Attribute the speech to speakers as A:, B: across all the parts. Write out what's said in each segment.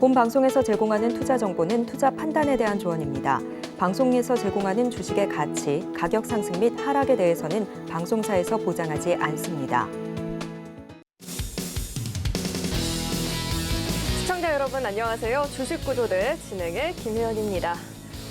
A: 본 방송에서 제공하는 투자 정보는 투자 판단에 대한 조언입니다. 방송에서 제공하는 주식의 가치, 가격 상승 및 하락에 대해서는 방송사에서 보장하지 않습니다.
B: 시청자 여러분 안녕하세요. 주식구조대 진행의 김혜연입니다.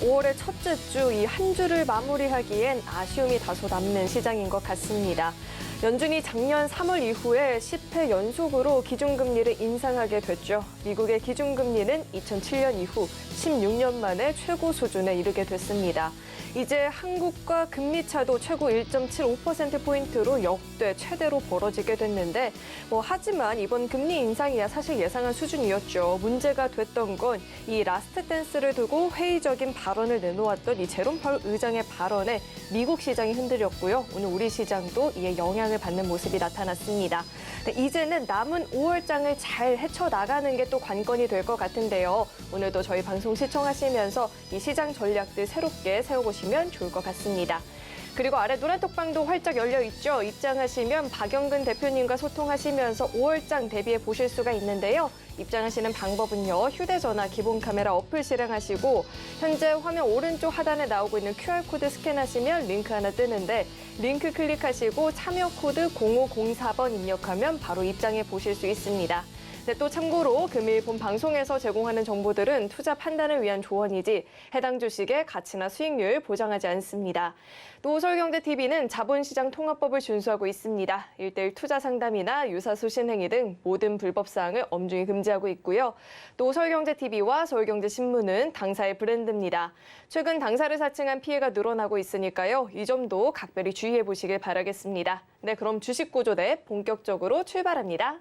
B: 5월의 첫째 주 이 한 주를 마무리하기엔 아쉬움이 다소 남는 시장인 것 같습니다. 연준이 작년 3월 이후에 10회 연속으로 기준금리를 인상하게 됐죠. 미국의 기준금리는 2007년 이후 16년 만에 최고 수준에 이르게 됐습니다. 이제 한국과 금리 차도 최고 1.75%포인트로 역대 최대로 벌어지게 됐는데 하지만 이번 금리 인상이야 사실 예상한 수준이었죠. 문제가 됐던 건 이 라스트 댄스를 두고 회의적인 발언을 내놓았던 이 제롬 파월 의장의 발언에 미국 시장이 흔들렸고요. 오늘 우리 시장도 이에 영향을 받는 모습이 나타났습니다. 이제는 남은 5월장을 잘 헤쳐나가는 게 또 관건이 될 것 같은데요. 오늘도 저희 방송 시청하시면서 이 시장 전략들 새롭게 세워보시면 좋을 것 같습니다. 그리고 아래 노란톡방도 활짝 열려있죠. 입장하시면 박영근 대표님과 소통하시면서 5월장 대비해 보실 수가 있는데요. 입장하시는 방법은요. 휴대전화 기본 카메라 어플 실행하시고 현재 화면 오른쪽 하단에 나오고 있는 QR코드 스캔하시면 링크 하나 뜨는데 링크 클릭하시고 참여 코드 0504번 입력하면 바로 입장해 보실 수 있습니다. 네, 또 참고로 금일 본 방송에서 제공하는 정보들은 투자 판단을 위한 조언이지 해당 주식의 가치나 수익률 보장하지 않습니다. 또 서울경제TV는 자본시장 통합법을 준수하고 있습니다. 1:1 투자 상담이나 유사수 신행위 등 모든 불법 사항을 엄중히 금지하고 있고요. 또 서울경제TV와 서울경제신문은 당사의 브랜드입니다. 최근 당사를 사칭한 피해가 늘어나고 있으니까요. 이 점도 각별히 주의해 보시길 바라겠습니다. 네, 그럼 주식구조대 본격적으로 출발합니다.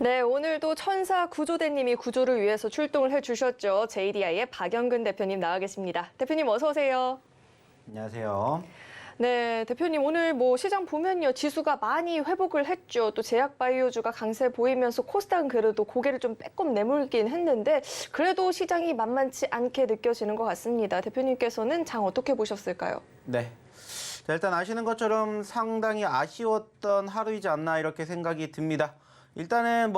B: 네, 오늘도 천사 구조대님이 구조를 위해서 출동을 해주셨죠. JDI의 박영근 대표님 나와 계십니다. 대표님 어서 오세요.
C: 안녕하세요.
B: 네, 대표님 오늘 시장 보면요. 지수가 많이 회복을 했죠. 또 제약바이오주가 강세 보이면서 코스닥은 그래도 고개를 좀 빼꼼 내물긴 했는데 그래도 시장이 만만치 않게 느껴지는 것 같습니다. 대표님께서는 장 어떻게 보셨을까요?
C: 네. 자, 일단 아시는 것처럼 상당히 아쉬웠던 하루이지 않나 이렇게 생각이 듭니다. 일단은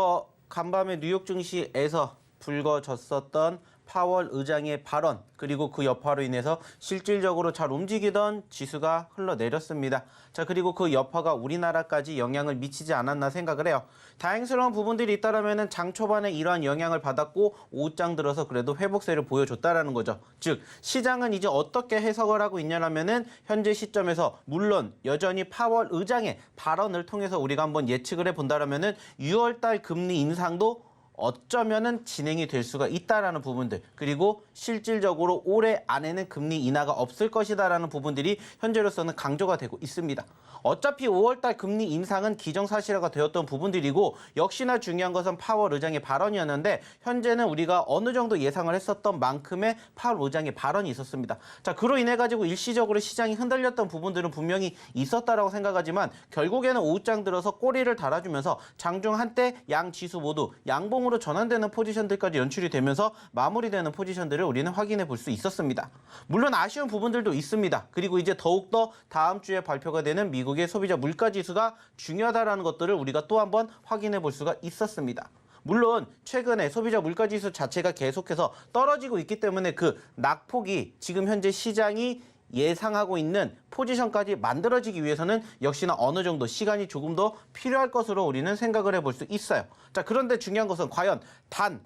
C: 간밤에 뉴욕 증시에서 불거졌었던 파월 의장의 발언 그리고 그 여파로 인해서 실질적으로 잘 움직이던 지수가 흘러내렸습니다. 자, 그리고 그 여파가 우리나라까지 영향을 미치지 않았나 생각을 해요. 다행스러운 부분들이 있다라면은 장 초반에 이러한 영향을 받았고 오후장 들어서 그래도 회복세를 보여줬다라는 거죠. 즉 시장은 이제 어떻게 해석을 하고 있냐라면은 현재 시점에서 물론 여전히 파월 의장의 발언을 통해서 우리가 한번 예측을 해본다라면은 6월달 금리 인상도 어쩌면은 진행이 될 수가 있다라는 부분들 그리고 실질적으로 올해 안에는 금리 인하가 없을 것이다라는 부분들이 현재로서는 강조가 되고 있습니다. 어차피 5월달 금리 인상은 기정사실화가 되었던 부분들이고 역시나 중요한 것은 파월 의장의 발언이었는데 현재는 우리가 어느 정도 예상을 했었던 만큼의 파월 의장의 발언이 있었습니다. 자, 그로 인해 가지고 일시적으로 시장이 흔들렸던 부분들은 분명히 있었다라고 생각하지만 결국에는 오후장 들어서 꼬리를 달아주면서 장중 한때 양 지수 모두 양봉으로 전환되는 포지션들까지 연출이 되면서 마무리되는 포지션들을 우리는 확인해 볼 수 있었습니다. 물론 아쉬운 부분들도 있습니다. 그리고 이제 더욱더 다음 주에 발표가 되는 미국의 소비자 물가지수가 중요하다는 것들을 우리가 또 한번 확인해 볼 수가 있었습니다. 물론 최근에 소비자 물가지수 자체가 계속해서 떨어지고 있기 때문에 그 낙폭이 지금 현재 시장이 예상하고 있는 포지션까지 만들어지기 위해서는 역시나 어느 정도 시간이 조금 더 필요할 것으로 우리는 생각을 해볼 수 있어요. 자, 그런데 중요한 것은 과연 단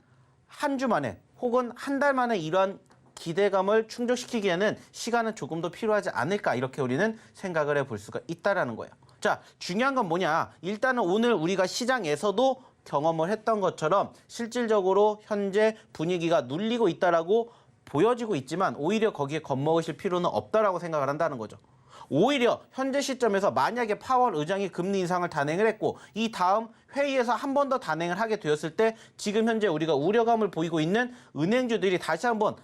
C: 한 주 만에 혹은 한 달 만에 이러한 기대감을 충족시키기에는 시간은 조금 더 필요하지 않을까 이렇게 우리는 생각을 해볼 수가 있다라는 거예요. 자, 중요한 건 뭐냐? 일단은 오늘 우리가 시장에서도 경험을 했던 것처럼 실질적으로 현재 분위기가 눌리고 있다라고 보여지고 있지만 오히려 거기에 겁먹으실 필요는 없다라고 생각을 한다는 거죠. 오히려 현재 시점에서 만약에 파월 의장이 금리 인상을 단행을 했고 이 다음 회의에서 한 번 더 단행을 하게 되었을 때 지금 현재 우리가 우려감을 보이고 있는 은행주들이 다시 한 번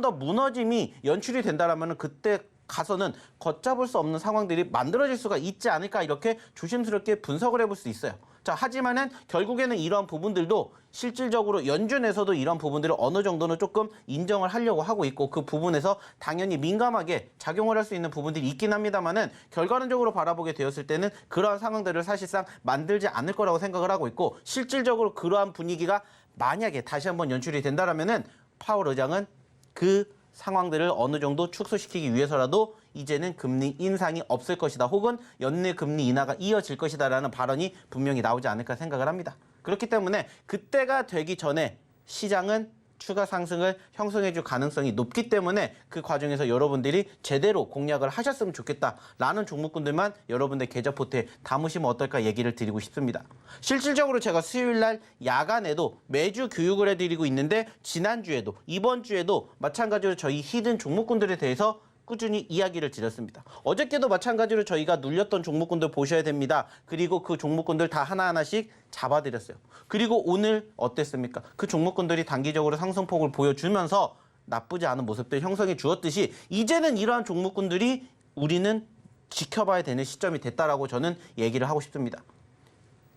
C: 더 무너짐이 연출이 된다라면 그때 가서는 걷잡을 수 없는 상황들이 만들어질 수가 있지 않을까 이렇게 조심스럽게 분석을 해볼 수 있어요. 자, 하지만은 결국에는 이러한 부분들도 실질적으로 연준에서도 이런 부분들을 어느 정도는 조금 인정을 하려고 하고 있고 그 부분에서 당연히 민감하게 작용을 할 수 있는 부분들이 있긴 합니다만은 결과론적으로 바라보게 되었을 때는 그러한 상황들을 사실상 만들지 않을 거라고 생각을 하고 있고 실질적으로 그러한 분위기가 만약에 다시 한번 연출이 된다라면은 파월 의장은 그 상황들을 어느 정도 축소시키기 위해서라도 이제는 금리 인상이 없을 것이다. 혹은 연내 금리 인하가 이어질 것이다라는 발언이 분명히 나오지 않을까 생각을 합니다. 그렇기 때문에 그때가 되기 전에 시장은 추가 상승을 형성해줄 가능성이 높기 때문에 그 과정에서 여러분들이 제대로 공략을 하셨으면 좋겠다라는 종목군들만 여러분들 계좌포트에 담으시면 어떨까 얘기를 드리고 싶습니다. 실질적으로 제가 수요일 날 야간에도 매주 교육을 해드리고 있는데 지난주에도 이번 주에도 마찬가지로 저희 히든 종목군들에 대해서 꾸준히 이야기를 드렸습니다. 어저께도 마찬가지로 저희가 눌렸던 종목군들 보셔야 됩니다. 그리고 그 종목군들 다 하나하나씩 잡아드렸어요. 그리고 오늘 어땠습니까? 그 종목군들이 단기적으로 상승폭을 보여주면서 나쁘지 않은 모습들 형성해 주었듯이 이제는 이러한 종목군들이 우리는 지켜봐야 되는 시점이 됐다라고 저는 얘기를 하고 싶습니다.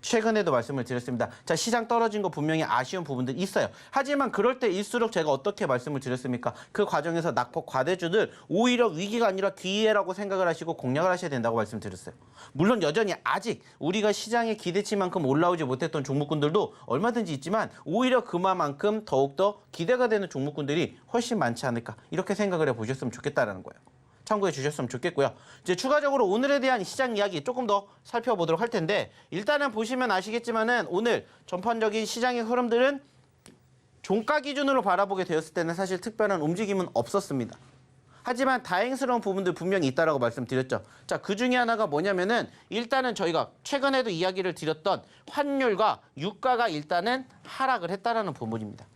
C: 최근에도 말씀을 드렸습니다. 자, 시장 떨어진 거 분명히 아쉬운 부분들이 있어요. 하지만 그럴 때일수록 제가 어떻게 말씀을 드렸습니까? 그 과정에서 낙폭 과대주들 오히려 위기가 아니라 기회라고 생각을 하시고 공략을 하셔야 된다고 말씀드렸어요. 물론 여전히 아직 우리가 시장의 기대치만큼 올라오지 못했던 종목군들도 얼마든지 있지만 오히려 그만큼 더욱더 기대가 되는 종목군들이 훨씬 많지 않을까 이렇게 생각을 해보셨으면 좋겠다라는 거예요. 참고해 주셨으면 좋겠고요. 이제 추가적으로 오늘에 대한 시장 이야기 조금 더 살펴보도록 할 텐데 일단은 보시면 아시겠지만은 오늘 전반적인 시장의 흐름들은 종가 기준으로 바라보게 되었을 때는 사실 특별한 움직임은 없었습니다. 하지만 다행스러운 부분들 분명히 있다라고 말씀드렸죠. 자, 그 중에 하나가 뭐냐면은 일단은 저희가 최근에도 이야기를 드렸던 환율과 유가가 일단은 하락을 했다라는 부분입니다.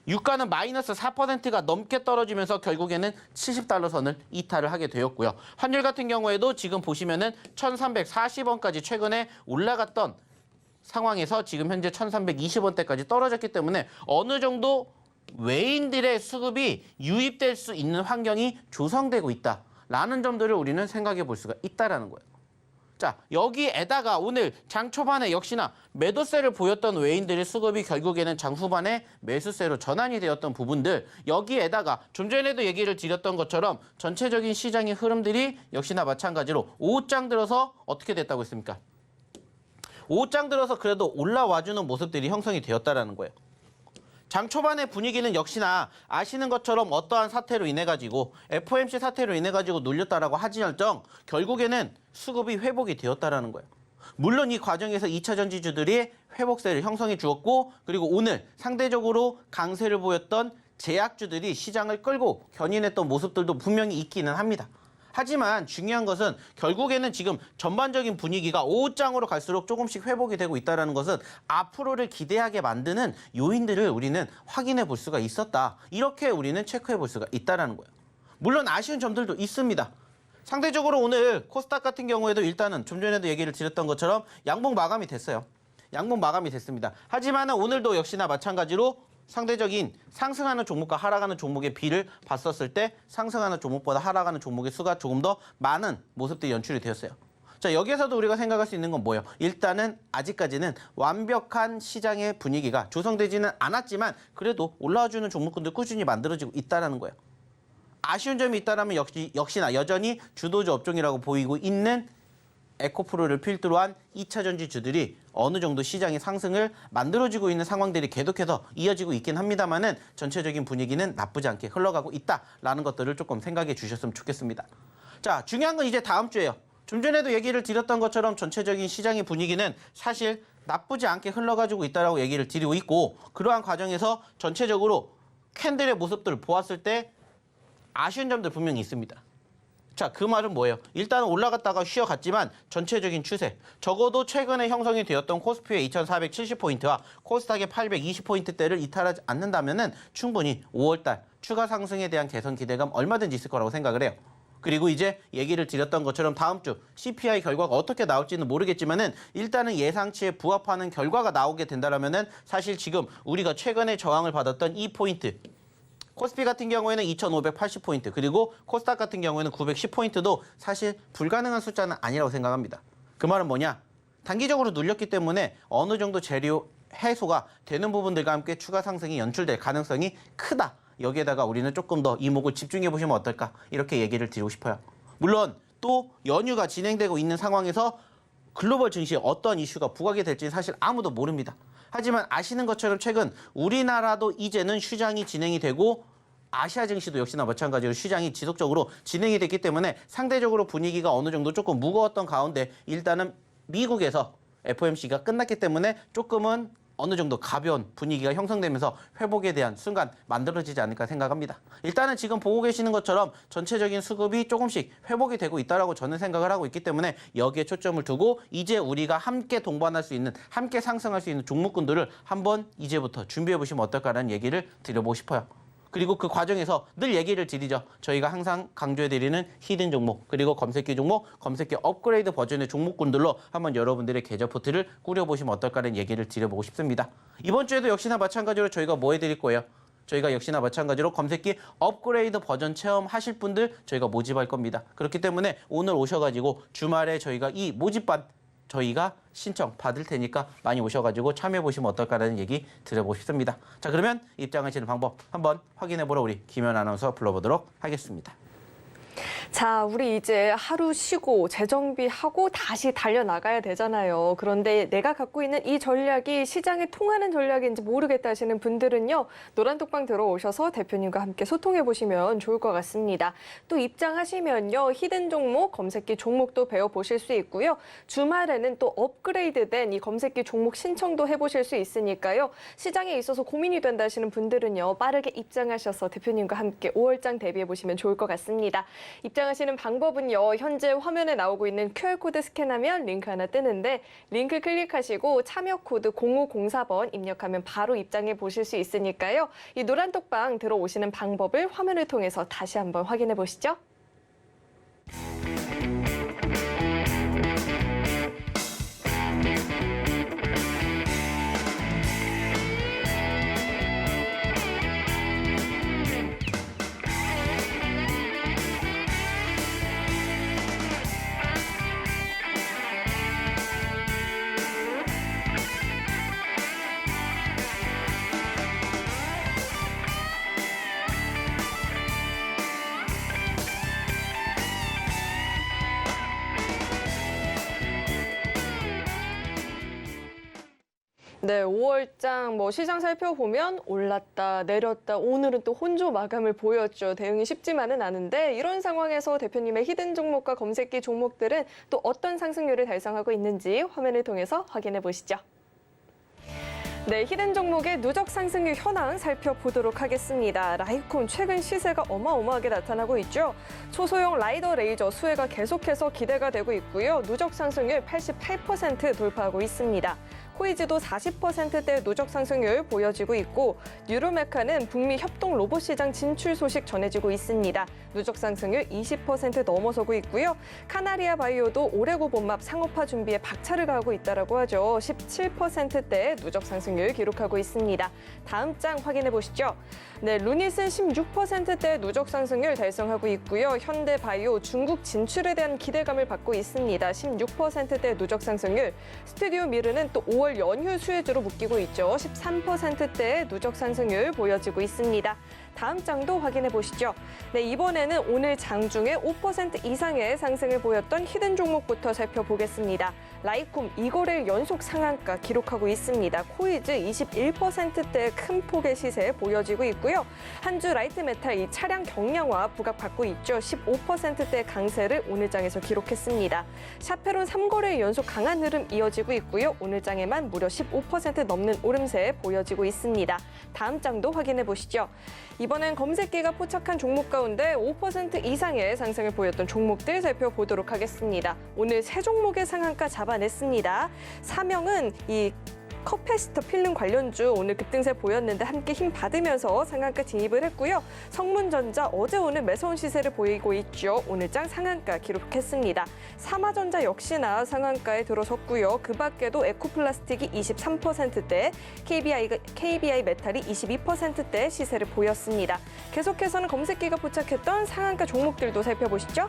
C: 유가는 마이너스 4%가 넘게 떨어지면서 결국에는 70달러 선을 이탈을 하게 되었고요. 환율 같은 경우에도 지금 보시면은 1340원까지 최근에 올라갔던 상황에서 지금 현재 1320원대까지 떨어졌기 때문에 어느 정도 외인들의 수급이 유입될 수 있는 환경이 조성되고 있다라는 점들을 우리는 생각해 볼 수가 있다라는 거예요. 자, 여기에다가 오늘 장 초반에 역시나 매도세를 보였던 외인들의 수급이 결국에는 장 후반에 매수세로 전환이 되었던 부분들, 여기에다가 좀 전에도 얘기를 드렸던 것처럼 전체적인 시장의 흐름들이 역시나 마찬가지로 오후장 들어서 어떻게 됐다고 했습니까? 오후장 들어서 그래도 올라와주는 모습들이 형성이 되었다라는 거예요. 장 초반의 분위기는 역시나 아시는 것처럼 어떠한 사태로 인해 가지고 FOMC 사태로 인해 가지고 눌렸다라고 하지언정 결국에는 수급이 회복이 되었다라는 거예요. 물론 이 과정에서 2차 전지주들이 회복세를 형성해 주었고 그리고 오늘 상대적으로 강세를 보였던 제약주들이 시장을 끌고 견인했던 모습들도 분명히 있기는 합니다. 하지만 중요한 것은 결국에는 지금 전반적인 분위기가 오후장으로 갈수록 조금씩 회복이 되고 있다는 것은 앞으로를 기대하게 만드는 요인들을 우리는 확인해 볼 수가 있었다. 이렇게 우리는 체크해 볼 수가 있다는 거예요. 물론 아쉬운 점들도 있습니다. 상대적으로 오늘 코스닥 같은 경우에도 일단은 좀 전에도 얘기를 드렸던 것처럼 양봉 마감이 됐어요. 양봉 마감이 됐습니다. 하지만 오늘도 역시나 마찬가지로 상대적인 상승하는 종목과 하락하는 종목의 비를 봤었을 때 상승하는 종목보다 하락하는 종목의 수가 조금 더 많은 모습들이 연출이 되었어요. 자, 여기에서도 우리가 생각할 수 있는 건 뭐예요? 일단은 아직까지는 완벽한 시장의 분위기가 조성되지는 않았지만 그래도 올라와주는 종목군들 꾸준히 만들어지고 있다는 거예요. 아쉬운 점이 있다면 역시나 여전히 주도주 업종이라고 보이고 있는 에코프로를 필두로 한 2차 전지주들이 어느 정도 시장의 상승을 만들어지고 있는 상황들이 계속해서 이어지고 있긴 합니다만은 전체적인 분위기는 나쁘지 않게 흘러가고 있다라는 것들을 조금 생각해 주셨으면 좋겠습니다. 자, 중요한 건 이제 다음 주예요. 좀 전에도 얘기를 드렸던 것처럼 전체적인 시장의 분위기는 사실 나쁘지 않게 흘러가지고 있다라고 얘기를 드리고 있고 그러한 과정에서 전체적으로 캔들의 모습들을 보았을 때 아쉬운 점들 분명히 있습니다. 자, 그 말은 뭐예요? 일단 올라갔다가 쉬어갔지만 전체적인 추세, 적어도 최근에 형성이 되었던 코스피의 2470포인트와 코스닥의 820포인트대를 이탈하지 않는다면은 충분히 5월달 추가 상승에 대한 개선 기대감 얼마든지 있을 거라고 생각을 해요. 그리고 이제 얘기를 드렸던 것처럼 다음 주 CPI 결과가 어떻게 나올지는 모르겠지만은 일단은 예상치에 부합하는 결과가 나오게 된다라면은 사실 지금 우리가 최근에 저항을 받았던 이 포인트, 코스피 같은 경우에는 2,580포인트, 그리고 코스닥 같은 경우에는 910포인트도 사실 불가능한 숫자는 아니라고 생각합니다. 그 말은 뭐냐? 단기적으로 눌렸기 때문에 어느 정도 재료 해소가 되는 부분들과 함께 추가 상승이 연출될 가능성이 크다. 여기에다가 우리는 조금 더 이목을 집중해 보시면 어떨까? 이렇게 얘기를 드리고 싶어요. 물론 또 연휴가 진행되고 있는 상황에서 글로벌 증시에 어떤 이슈가 부각이 될지는 사실 아무도 모릅니다. 하지만 아시는 것처럼 최근 우리나라도 이제는 휴장이 진행이 되고 아시아 증시도 역시나 마찬가지로 휴장이 지속적으로 진행이 됐기 때문에 상대적으로 분위기가 어느 정도 조금 무거웠던 가운데 일단은 미국에서 FOMC가 끝났기 때문에 조금은 어느 정도 가벼운 분위기가 형성되면서 회복에 대한 순간 만들어지지 않을까 생각합니다. 일단은 지금 보고 계시는 것처럼 전체적인 수급이 조금씩 회복이 되고 있다라고 저는 생각을 하고 있기 때문에 여기에 초점을 두고 이제 우리가 함께 동반할 수 있는, 함께 상승할 수 있는 종목군들을 한번 이제부터 준비해 보시면 어떨까라는 얘기를 드려보고 싶어요. 그리고 그 과정에서 늘 얘기를 드리죠. 저희가 항상 강조해드리는 히든 종목, 그리고 검색기 종목, 검색기 업그레이드 버전의 종목군들로 한번 여러분들의 계좌 포트를 꾸려보시면 어떨까라는 얘기를 드려보고 싶습니다. 이번 주에도 역시나 마찬가지로 저희가 뭐 해드릴 거예요? 저희가 역시나 마찬가지로 검색기 업그레이드 버전 체험하실 분들 저희가 모집할 겁니다. 그렇기 때문에 오늘 오셔가지고 주말에 저희가 이 모집반 저희가 신청 받을 테니까 많이 오셔가지고 참여해보시면 어떨까라는 얘기 드려보고 싶습니다. 자, 그러면 입장하시는 방법 한번 확인해보러 우리 김현 아나운서 불러보도록 하겠습니다.
B: 자, 우리 이제 하루 쉬고 재정비하고 다시 달려나가야 되잖아요. 그런데 내가 갖고 있는 이 전략이 시장에 통하는 전략인지 모르겠다 하시는 분들은요, 노란톡방 들어오셔서 대표님과 함께 소통해 보시면 좋을 것 같습니다. 또 입장하시면요, 히든 종목, 검색기 종목도 배워보실 수 있고요. 주말에는 또 업그레이드된 이 검색기 종목 신청도 해보실 수 있으니까요. 시장에 있어서 고민이 된다 하시는 분들은요, 빠르게 입장하셔서 대표님과 함께 5월장 대비해 보시면 좋을 것 같습니다. 입장하시는 방법은요, 현재 화면에 나오고 있는 QR코드 스캔하면 링크 하나 뜨는데 링크 클릭하시고 참여 코드 0504번 입력하면 바로 입장해 보실 수 있으니까요. 이 노란톡방 들어오시는 방법을 화면을 통해서 다시 한번 확인해 보시죠. 네, 5월장 시장 살펴보면 올랐다 내렸다 오늘은 또 혼조 마감을 보였죠. 대응이 쉽지만은 않은데 이런 상황에서 대표님의 히든 종목과 검색기 종목들은 또 어떤 상승률을 달성하고 있는지 화면을 통해서 확인해 보시죠. 네, 히든 종목의 누적 상승률 현황 살펴보도록 하겠습니다. 라이콤 최근 시세가 어마어마하게 나타나고 있죠. 초소형 라이더 레이저 수혜가 계속해서 기대가 되고 있고요. 누적 상승률 88% 돌파하고 있습니다. 코이즈도 40%대 누적 상승률 보여지고 있고 뉴로메카는 북미 협동 로봇 시장 진출 소식 전해지고 있습니다. 누적 상승률 20% 넘어서고 있고요. 카나리아 바이오도 올해고 본맙 상업화 준비에 박차를 가하고 있다라고 하죠. 17%대 누적 상승률 기록하고 있습니다. 다음 장 확인해 보시죠. 네, 루닛은 16%대 누적 상승률 달성하고 있고요. 현대바이오 중국 진출에 대한 기대감을 받고 있습니다. 16%대 누적 상승률. 스튜디오 미르는 또 5월 연휴 수혜주로 묶이고 있죠. 13%대 누적 상승률 보여지고 있습니다. 다음 장도 확인해 보시죠. 네, 이번에는 오늘 장 중에 5% 이상의 상승을 보였던 히든 종목부터 살펴보겠습니다. 라이콤 2거래일 연속 상한가 기록하고 있습니다. 코이즈 21%대 큰 폭의 시세 보여지고 있고요. 한주 라이트 메탈 이 차량 경량화 부각받고 있죠. 15%대 강세를 오늘 장에서 기록했습니다. 샤페론 3거래일 연속 강한 흐름 이어지고 있고요. 오늘 장에만 무려 15% 넘는 오름세 보여지고 있습니다. 다음 장도 확인해 보시죠. 이번엔 검색기가 포착한 종목 가운데 5% 이상의 상승을 보였던 종목들 살펴보도록 하겠습니다. 오늘 세 종목의 상한가 잡아냈습니다. 사명은 이 커패시터 필름 관련주 오늘 급등세 보였는데 함께 힘 받으면서 상한가 진입을 했고요. 성문전자 어제 오늘 매서운 시세를 보이고 있죠. 오늘장 상한가 기록했습니다. 삼화전자 역시나 상한가에 들어섰고요. 그 밖에도 에코플라스틱이 23%대, KBI 메탈이 22%대 시세를 보였습니다. 계속해서는 검색기가 포착했던 상한가 종목들도 살펴보시죠.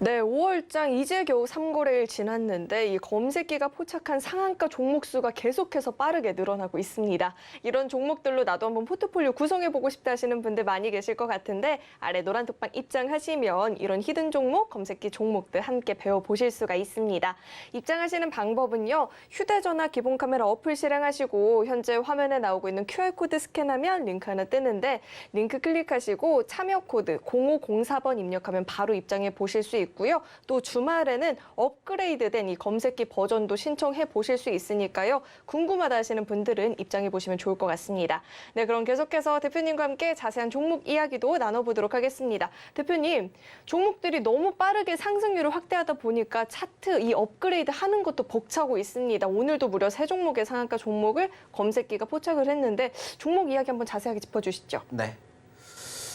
B: 네, 5월장 이제 겨우 3거래일 지났는데 이 검색기가 포착한 상한가 종목 수가 계속해서 빠르게 늘어나고 있습니다. 이런 종목들로 나도 한번 포트폴리오 구성해보고 싶다 하시는 분들 많이 계실 것 같은데 아래 노란 톡방 입장하시면 이런 히든 종목, 검색기 종목들 함께 배워보실 수가 있습니다. 입장하시는 방법은요. 휴대전화 기본 카메라 어플 실행하시고 현재 화면에 나오고 있는 QR코드 스캔하면 링크 하나 뜨는데 링크 클릭하시고 참여 코드 0504번 입력하면 바로 입장해 보실 수 있고요. 또 주말에는 업그레이드된 이 검색기 버전도 신청해 보실 수 있으니까요. 궁금하다 하시는 분들은 입장해 보시면 좋을 것 같습니다. 네, 그럼 계속해서 대표님과 함께 자세한 종목 이야기도 나눠보도록 하겠습니다. 대표님, 종목들이 너무 빠르게 상승률을 확대하다 보니까 차트 이 업그레이드 하는 것도 벅차고 있습니다. 오늘도 무려 3종목의 상한가 종목을 검색기가 포착을 했는데 종목 이야기 한번 자세하게 짚어주시죠.
C: 네.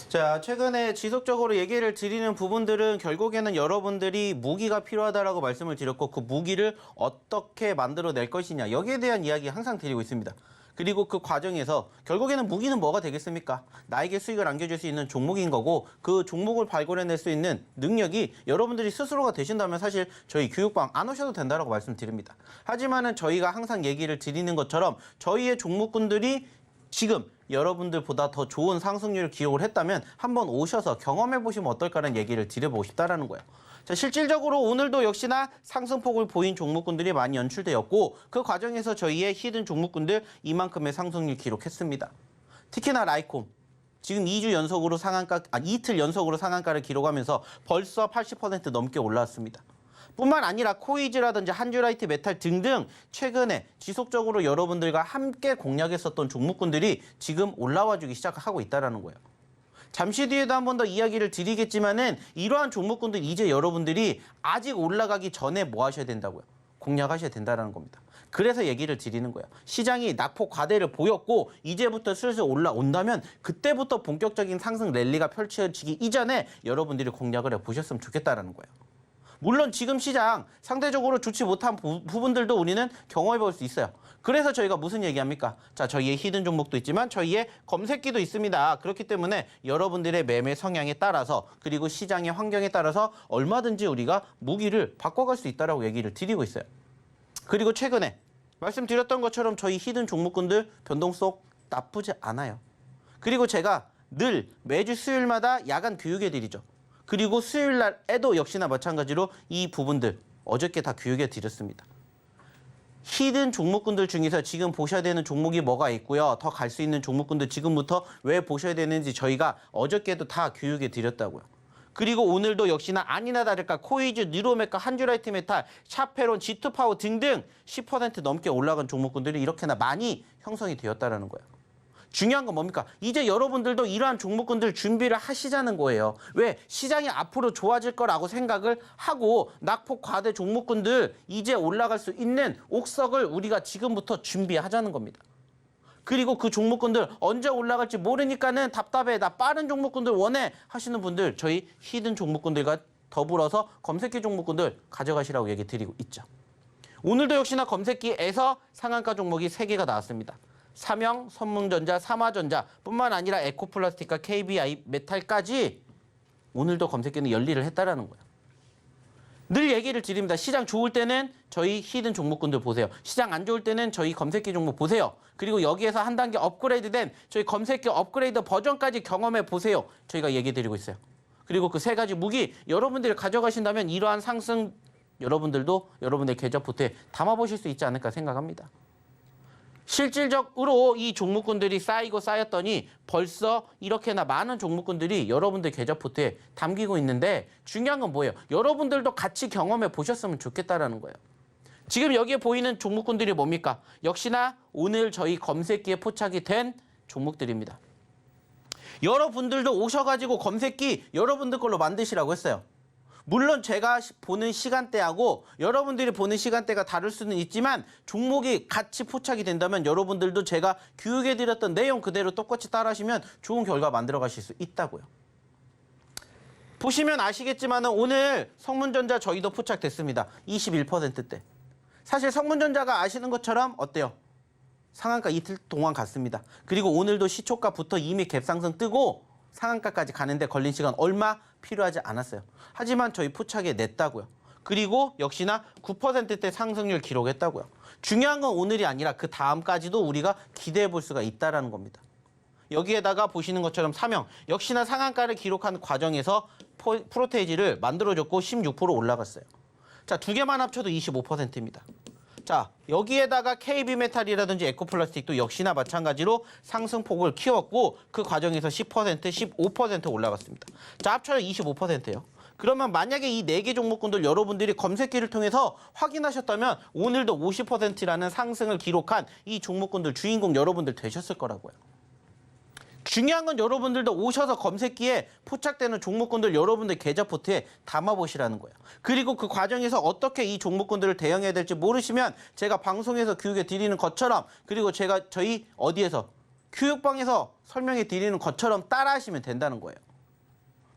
C: 자, 최근에 지속적으로 얘기를 드리는 부분들은 결국에는 여러분들이 무기가 필요하다라고 말씀을 드렸고 그 무기를 어떻게 만들어낼 것이냐 여기에 대한 이야기 항상 드리고 있습니다. 그리고 그 과정에서 결국에는 무기는 뭐가 되겠습니까? 나에게 수익을 안겨줄 수 있는 종목인 거고 그 종목을 발굴해낼 수 있는 능력이 여러분들이 스스로가 되신다면 사실 저희 교육방 안 오셔도 된다라고 말씀드립니다. 하지만은 저희가 항상 얘기를 드리는 것처럼 저희의 종목군들이 지금 여러분들보다 더 좋은 상승률을 기록을 했다면 한번 오셔서 경험해보시면 어떨까라는 얘기를 드려보고 싶다라는 거예요. 자, 실질적으로 오늘도 역시나 상승폭을 보인 종목군들이 많이 연출되었고 그 과정에서 저희의 히든 종목군들 이만큼의 상승률 기록했습니다. 특히나 라이콤. 지금 2주 연속으로 이틀 연속으로 상한가를 기록하면서 벌써 80% 넘게 올라왔습니다. 뿐만 아니라 코이즈라든지 한주라이트 메탈 등등 최근에 지속적으로 여러분들과 함께 공략했었던 종목군들이 지금 올라와주기 시작하고 있다는 거예요. 잠시 뒤에도 한 번 더 이야기를 드리겠지만은 이러한 종목군들 이제 여러분들이 아직 올라가기 전에 뭐 하셔야 된다고요? 공략하셔야 된다는 겁니다. 그래서 얘기를 드리는 거예요. 시장이 낙폭 과대를 보였고 이제부터 슬슬 올라온다면 그때부터 본격적인 상승 랠리가 펼쳐지기 이전에 여러분들이 공략을 해보셨으면 좋겠다는 거예요. 물론 지금 시장 상대적으로 좋지 못한 부분들도 우리는 경험해 볼 수 있어요. 그래서 저희가 무슨 얘기합니까? 자, 저희의 히든 종목도 있지만 저희의 검색기도 있습니다. 그렇기 때문에 여러분들의 매매 성향에 따라서 그리고 시장의 환경에 따라서 얼마든지 우리가 무기를 바꿔갈 수 있다라고 얘기를 드리고 있어요. 그리고 최근에 말씀드렸던 것처럼 저희 히든 종목군들 변동성 나쁘지 않아요. 그리고 제가 늘 매주 수요일마다 야간 교육해 드리죠. 그리고 수요일 날에도 역시나 마찬가지로 이 부분들 어저께 다 교육해 드렸습니다. 히든 종목군들 중에서 지금 보셔야 되는 종목이 뭐가 있고요. 더 갈 수 있는 종목군들 지금부터 왜 보셔야 되는지 저희가 어저께도 다 교육해 드렸다고요. 그리고 오늘도 역시나 아니나 다를까 코이즈, 뉴로메카, 한주라이트 메탈, 샤페론, G2파워 등등 10% 넘게 올라간 종목군들이 이렇게나 많이 형성이 되었다는 거예요. 중요한 건 뭡니까? 이제 여러분들도 이러한 종목군들 준비를 하시자는 거예요. 왜? 시장이 앞으로 좋아질 거라고 생각을 하고 낙폭 과대 종목군들 이제 올라갈 수 있는 옥석을 우리가 지금부터 준비하자는 겁니다. 그리고 그 종목군들 언제 올라갈지 모르니까는 답답해, 나 빠른 종목군들 원해 하시는 분들 저희 히든 종목군들과 더불어서 검색기 종목군들 가져가시라고 얘기 드리고 있죠. 오늘도 역시나 검색기에서 상한가 종목이 3개가 나왔습니다. 삼영, 선문전자, 삼화전자 뿐만 아니라 에코플라스틱과 KBI 메탈까지 오늘도 검색기는 열일을 했다라는 거예요. 늘 얘기를 드립니다. 시장 좋을 때는 저희 히든 종목군들 보세요. 시장 안 좋을 때는 저희 검색기 종목 보세요. 그리고 여기에서 한 단계 업그레이드된 저희 검색기 업그레이드 버전까지 경험해 보세요. 저희가 얘기 드리고 있어요. 그리고 그 3가지 무기 여러분들이 가져가신다면 이러한 상승 여러분들도 여러분의 계좌 포트에 담아보실 수 있지 않을까 생각합니다. 실질적으로 이 종목군들이 쌓이고 쌓였더니 벌써 이렇게나 많은 종목군들이 여러분들 계좌 포트에 담기고 있는데 중요한 건 뭐예요? 여러분들도 같이 경험해 보셨으면 좋겠다라는 거예요. 지금 여기에 보이는 종목군들이 뭡니까? 역시나 오늘 저희 검색기에 포착이 된 종목들입니다. 여러분들도 오셔가지고 검색기 여러분들 걸로 만드시라고 했어요. 물론 제가 보는 시간대하고 여러분들이 보는 시간대가 다를 수는 있지만 종목이 같이 포착이 된다면 여러분들도 제가 교육해드렸던 내용 그대로 똑같이 따라하시면 좋은 결과 만들어 가실 수 있다고요. 보시면 아시겠지만 오늘 성문전자 저희도 포착됐습니다. 21%대. 사실 성문전자가 아시는 것처럼 어때요? 상한가 이틀 동안 갔습니다. 그리고 오늘도 시초가부터 이미 갭상승 뜨고 상한가까지 가는데 걸린 시간 얼마 필요하지 않았어요. 하지만 저희 포착에 냈다고요. 그리고 역시나 9%대 상승률 기록했다고요. 중요한 건 오늘이 아니라 그 다음까지도 우리가 기대해 볼 수가 있다는 겁니다. 여기에다가 보시는 것처럼 삼형 역시나 상한가를 기록한 과정에서 프로테이지를 만들어줬고 16% 올라갔어요. 자, 두 개만 합쳐도 25%입니다. 자, 여기에다가 KB메탈이라든지 에코플라스틱도 역시나 마찬가지로 상승폭을 키웠고 그 과정에서 10%, 15% 올라갔습니다. 자, 합쳐서 25%예요. 그러면 만약에 이 4개 종목군들 여러분들이 검색기를 통해서 확인하셨다면 오늘도 50%라는 상승을 기록한 이 종목군들 주인공 여러분들 되셨을 거라고요. 중요한 건 여러분들도 오셔서 검색기에 포착되는 종목군들 여러분들 계좌 포트에 담아보시라는 거예요. 그리고 그 과정에서 어떻게 이 종목군들을 대응해야 될지 모르시면 제가 방송에서 교육해 드리는 것처럼 그리고 제가 저희 어디에서 교육방에서 설명해 드리는 것처럼 따라하시면 된다는 거예요.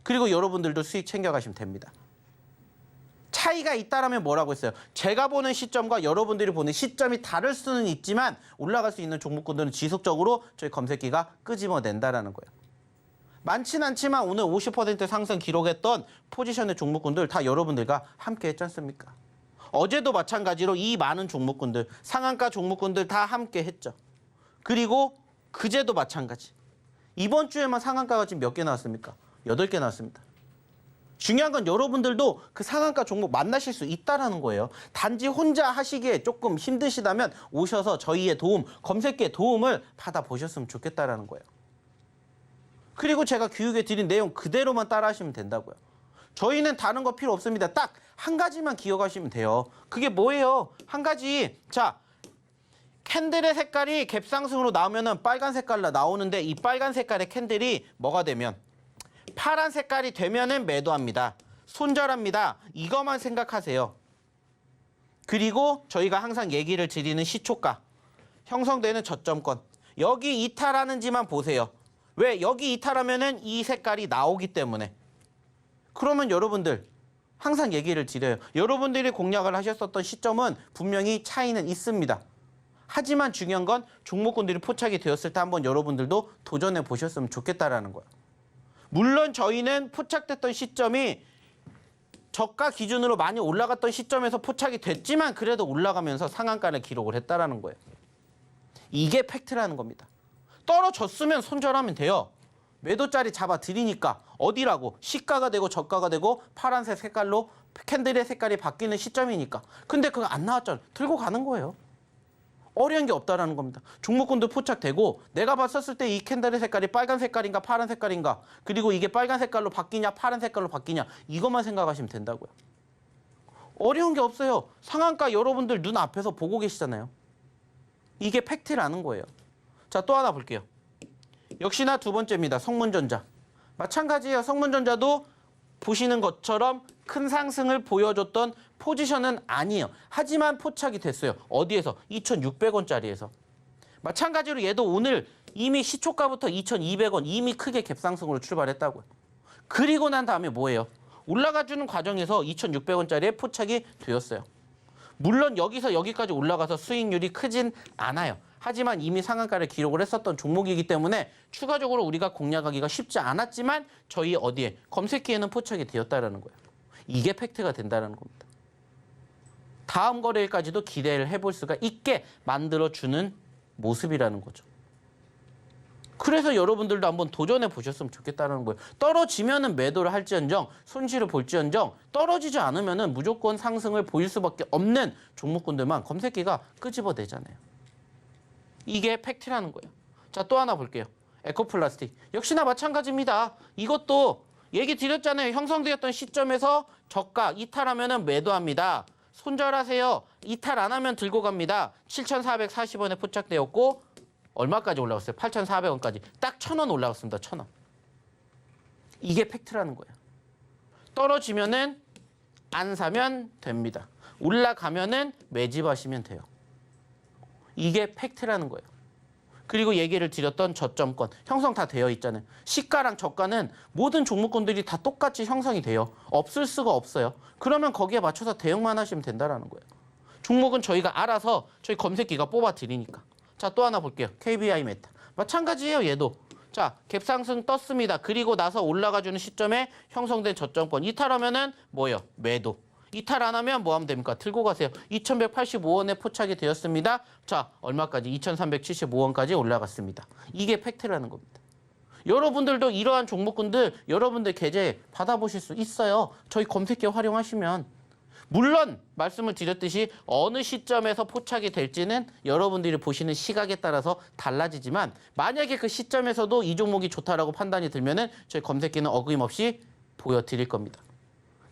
C: 그리고 여러분들도 수익 챙겨가시면 됩니다. 차이가 있다라면 뭐라고 했어요? 제가 보는 시점과 여러분들이 보는 시점이 다를 수는 있지만 올라갈 수 있는 종목군들은 지속적으로 저희 검색기가 끄집어낸다라는 거예요. 많진 않지만 오늘 50% 상승 기록했던 포지션의 종목군들 다 여러분들과 함께 했지 않습니까? 어제도 마찬가지로 이 많은 종목군들, 상한가 종목군들 다 함께 했죠. 그리고 그제도 마찬가지. 이번 주에만 상한가가 지금 몇 개 나왔습니까? 8개 나왔습니다. 중요한 건 여러분들도 그 상한가 종목 만나실 수 있다는 거예요. 단지 혼자 하시기에 조금 힘드시다면 오셔서 저희의 도움, 검색기의 도움을 받아보셨으면 좋겠다는 거예요. 그리고 제가 교육해 드린 내용 그대로만 따라하시면 된다고요. 저희는 다른 거 필요 없습니다. 딱 한 가지만 기억하시면 돼요. 그게 뭐예요? 한 가지. 자, 캔들의 색깔이 갭상승으로 나오면은 빨간 색깔로 나오는데 이 빨간 색깔의 캔들이 뭐가 되면 파란 색깔이 되면은 매도합니다. 손절합니다. 이것만 생각하세요. 그리고 저희가 항상 얘기를 드리는 시초가, 형성되는 저점권. 여기 이탈하는지만 보세요. 왜? 여기 이탈하면은 이 색깔이 나오기 때문에. 그러면 여러분들 항상 얘기를 드려요. 여러분들이 공략을 하셨었던 시점은 분명히 차이는 있습니다. 하지만 중요한 건 종목군들이 포착이 되었을 때 한번 여러분들도 도전해 보셨으면 좋겠다라는 거예요. 물론 저희는 포착됐던 시점이 저가 기준으로 많이 올라갔던 시점에서 포착이 됐지만 그래도 올라가면서 상한가를 기록을 했다라는 거예요. 이게 팩트라는 겁니다. 떨어졌으면 손절하면 돼요. 매도자리 잡아드리니까 어디라고? 시가가 되고 저가가 되고 파란색 색깔로 캔들의 색깔이 바뀌는 시점이니까. 근데 그거 안 나왔잖아요. 들고 가는 거예요. 어려운 게 없다라는 겁니다. 종목군도 포착되고 내가 봤었을 때 이 캔들의 색깔이 빨간 색깔인가 파란 색깔인가 그리고 이게 빨간 색깔로 바뀌냐 파란 색깔로 바뀌냐 이것만 생각하시면 된다고요. 어려운 게 없어요. 상한가 여러분들 눈앞에서 보고 계시잖아요. 이게 팩트라는 거예요. 자, 또 하나 볼게요. 역시나 두 번째입니다. 성문전자. 마찬가지예요. 성문전자도 보시는 것처럼 큰 상승을 보여줬던 포지션은 아니에요. 하지만 포착이 됐어요. 어디에서? 2,600원짜리에서. 마찬가지로 얘도 오늘 이미 시초가부터 2,200원 이미 크게 갭상승으로 출발했다고요. 그리고 난 다음에 뭐예요? 올라가주는 과정에서 2,600원짜리에 포착이 되었어요. 물론 여기서 여기까지 올라가서 수익률이 크진 않아요. 하지만 이미 상한가를 기록을 했었던 종목이기 때문에 추가적으로 우리가 공략하기가 쉽지 않았지만 저희 어디에? 검색기에는 포착이 되었다는 거예요. 이게 팩트가 된다는 겁니다. 다음 거래일까지도 기대를 해볼 수가 있게 만들어주는 모습이라는 거죠. 그래서 여러분들도 한번 도전해 보셨으면 좋겠다는 거예요. 떨어지면은 매도를 할지언정 손실을 볼지언정 떨어지지 않으면은 무조건 상승을 보일 수밖에 없는 종목군들만 검색기가 끄집어내잖아요. 이게 팩트라는 거예요. 자, 또 하나 볼게요. 에코플라스틱. 역시나 마찬가지입니다. 이것도 얘기 드렸잖아요. 형성되었던 시점에서 저가 이탈하면 매도합니다. 손절하세요. 이탈 안 하면 들고 갑니다. 7,440원에 포착되었고 얼마까지 올라갔어요? 8,400원까지. 딱 1,000원 올라갔습니다. 1,000원. 이게 팩트라는 거예요. 떨어지면은 안 사면 됩니다. 올라가면은 매집하시면 돼요. 이게 팩트라는 거예요. 그리고 얘기를 드렸던 저점권 형성 다 되어 있잖아요. 시가랑 저가는 모든 종목군들이 다 똑같이 형성이 돼요. 없을 수가 없어요. 그러면 거기에 맞춰서 대응만 하시면 된다는 거예요. 종목은 저희가 알아서 저희 검색기가 뽑아 드리니까. 자, 또 하나 볼게요. KBI 메타. 마찬가지예요, 얘도. 자, 갭상승 떴습니다. 그리고 나서 올라가주는 시점에 형성된 저점권. 이탈하면은 뭐예요? 매도. 이탈 안 하면 뭐 하면 됩니까? 들고 가세요. 2,185원에 포착이 되었습니다. 자, 얼마까지? 2,375원까지 올라갔습니다. 이게 팩트라는 겁니다. 여러분들도 이러한 종목군들 여러분들 계좌에 받아보실 수 있어요. 저희 검색기 활용하시면. 물론 말씀을 드렸듯이 어느 시점에서 포착이 될지는 여러분들이 보시는 시각에 따라서 달라지지만 만약에 그 시점에서도 이 종목이 좋다라고 판단이 들면은 저희 검색기는 어김없이 보여드릴 겁니다.